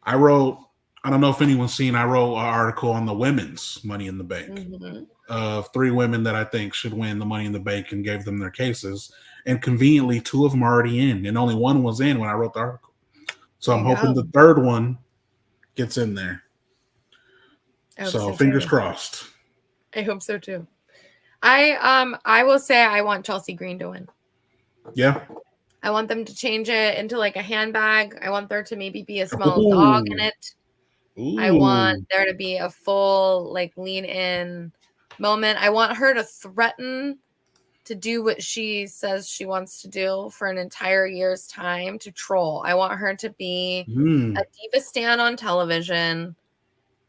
I don't know if anyone's seen, I wrote an article on the women's Money in the Bank of 3 women that I think should win the Money in the Bank and gave them their cases. And conveniently, 2 of them are already in, and only 1 was in when I wrote the article. So I'm hoping the 3rd one gets in there. So fingers crossed. I hope so too. I will say I want Chelsea Green to win. Yeah. I want them to change it into like a handbag. I want there to maybe be a small dog in it. I want there to be a full like lean in moment. I want her to threaten to do what she says she wants to do for an entire year's time, to troll. I want her to be a diva stan on television.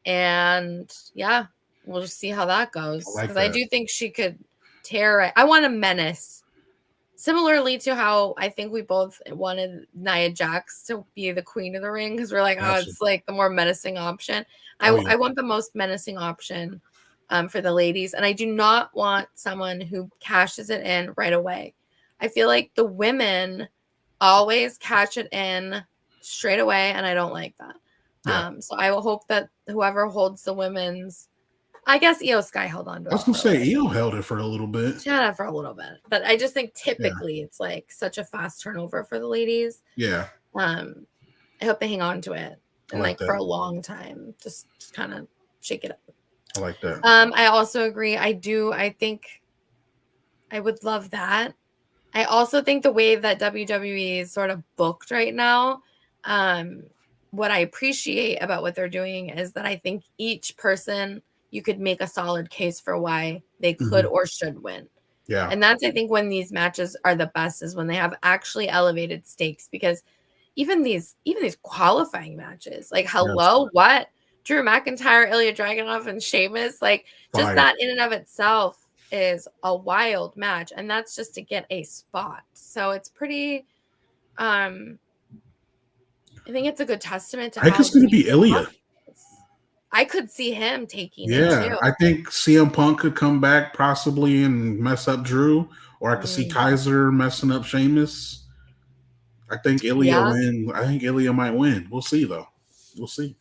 And yeah, we'll just see how that goes. Because I do think she could tear it. I want a menace. Similarly to how I think we both wanted Nia Jax to be the queen of the ring, because we're like, it's like the more menacing option. I want the most menacing option for the ladies. And I do not want someone who cashes it in right away. I feel like the women always cash it in straight away, and I don't like that. Yeah. So I will hope that whoever holds the women's, I guess Io Sky held on to it. I was going to say Io held it for a little bit. She had it for a little bit. But I just think typically it's like such a fast turnover for the ladies. Yeah. I hope they hang on to it and like for that. a long time. Just kind of shake it up. I like that. I also agree. I think I would love that. I also think the way that WWE is sort of booked right now, what I appreciate about what they're doing is that I think each person, you could make a solid case for why they could or should win. Yeah. And that's, I think, when these matches are the best, is when they have actually elevated stakes, because even these qualifying matches, like, hello, yes. what? Drew McIntyre, Ilya Dragunov, and Sheamus, like, just that in and of itself is a wild match, and that's just to get a spot. So it's pretty I think it's a good testament to I think it's going to be Ilya. I could see him taking it too. I think CM Punk could come back possibly and mess up Drew, or I could see Kaiser messing up Sheamus. I think Ilya win. I think Ilya might win. We'll see though. We'll see.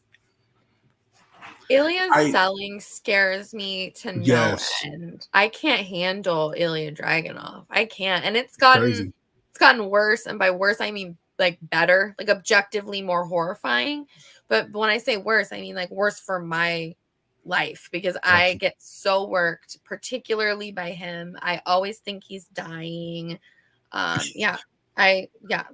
Ilya's selling scares me to no end. I can't handle Ilya Dragunov. I can't. And it's gotten worse. And by worse, I mean like better, like objectively more horrifying. But when I say worse, I mean like worse for my life, because I get so worked, particularly by him. I always think he's dying.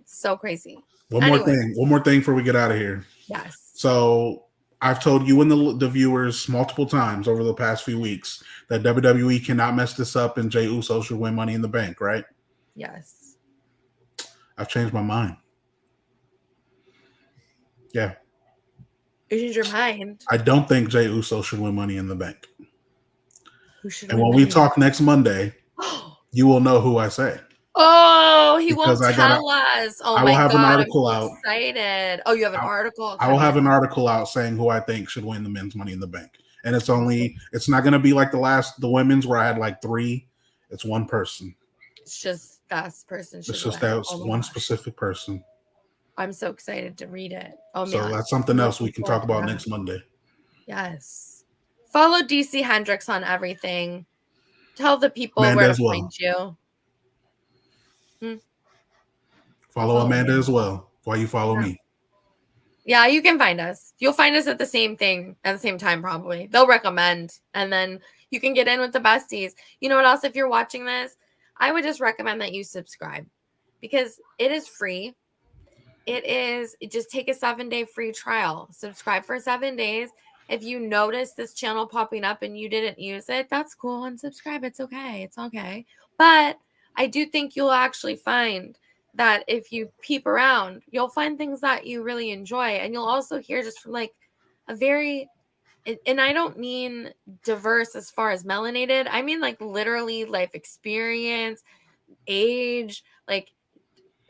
So crazy. One more thing before we get out of here. Yes. So I've told you and the viewers multiple times over the past few weeks that WWE cannot mess this up and Jey Uso should win Money in the Bank, right? Yes. I've changed my mind. Yeah. You changed your mind? I don't think Jey Uso should win Money in the Bank. Who should and when we talk next Monday, you will know who I say. Oh, he won't tell us. Oh, I will have an article out. Excited. Oh, you have an article? I will have an article out saying who I think should win the men's Money in the Bank. And it's not going to be like the women's where I had like 3. It's one person. It's just that person. It's just that one specific person. I'm so excited to read it. Oh, so that's something else we can talk about next Monday. Yes. Follow DC Hendricks on everything. Tell the people where to find you. Follow Amanda as well while you follow me. Yeah, you can find us. You'll find us at the same time, probably. They'll recommend, and then you can get in with the besties. You know what else? If you're watching this, I would just recommend that you subscribe, because it is free. Just take a 7-day free trial. Subscribe for 7 days. If you notice this channel popping up and you didn't use it, that's cool. Unsubscribe. It's okay. It's okay. But I do think you'll actually find that if you peep around, you'll find things that you really enjoy. And you'll also hear just from like a very, and I don't mean diverse as far as melanated. I mean like literally life experience, age, like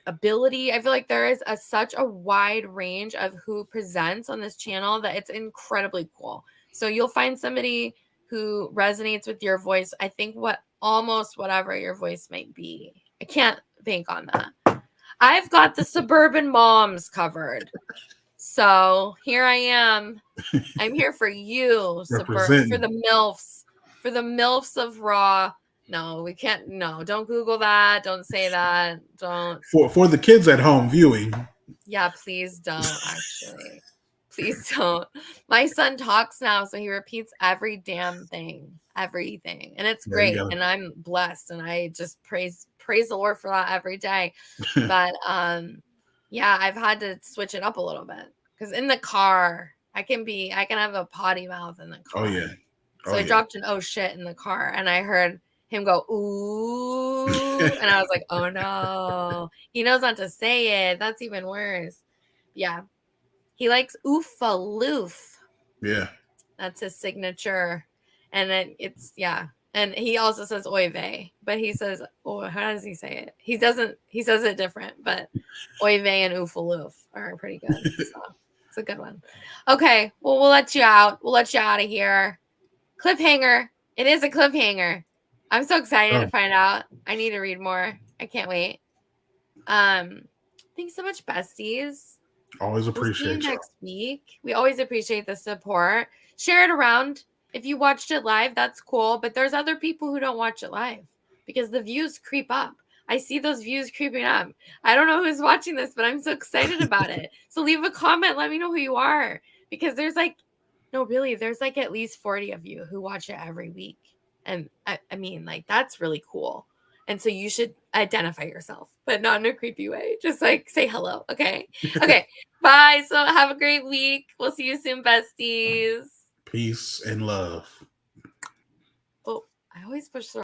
ability. I feel like there is such a wide range of who presents on this channel that it's incredibly cool. So you'll find somebody who resonates with your voice. I think almost whatever your voice might be. I can't think on that. I've got the suburban moms covered. So here I am. I'm here for you, for the MILFs. For the MILFs of Raw. No, we can't. No, don't Google that. Don't say that. Don't. For the kids at home viewing. Yeah, please don't, actually. Please don't. My son talks now, so he repeats every damn thing. Everything. And it's great. And I'm blessed. And I just praise the Lord for that every day. But yeah, I've had to switch it up a little bit. Because in the car, I can have a potty mouth in the car. Oh yeah. So I dropped an oh shit in the car, and I heard him go, ooh, and I was like, oh no. He knows not to say it. That's even worse. Yeah. He likes oofaloof. Yeah. That's his signature. And it's And he also says oy vey, but he says, oh, how does he say it? He says it different, but oy vey and oofaloof are pretty good. So it's a good one. Okay. Well, we'll let you out. We'll let you out of here. Cliffhanger. It is a cliffhanger. I'm so excited to find out. I need to read more. I can't wait. Thanks so much, besties. Always appreciate you. Next week. We always appreciate the support. Share it around. If you watched it live, that's cool. But there's other people who don't watch it live because the views creep up. I see those views creeping up. I don't know who's watching this, but I'm so excited about it. So leave a comment. Let me know who you are. Because there's like, no, really, there's like at least 40 of you who watch it every week. And I mean, like, that's really cool. And so you should identify yourself, but not in a creepy way. Just like say hello. Okay. Okay. Bye. So have a great week. We'll see you soon, besties. Peace and love. Oh, I always push the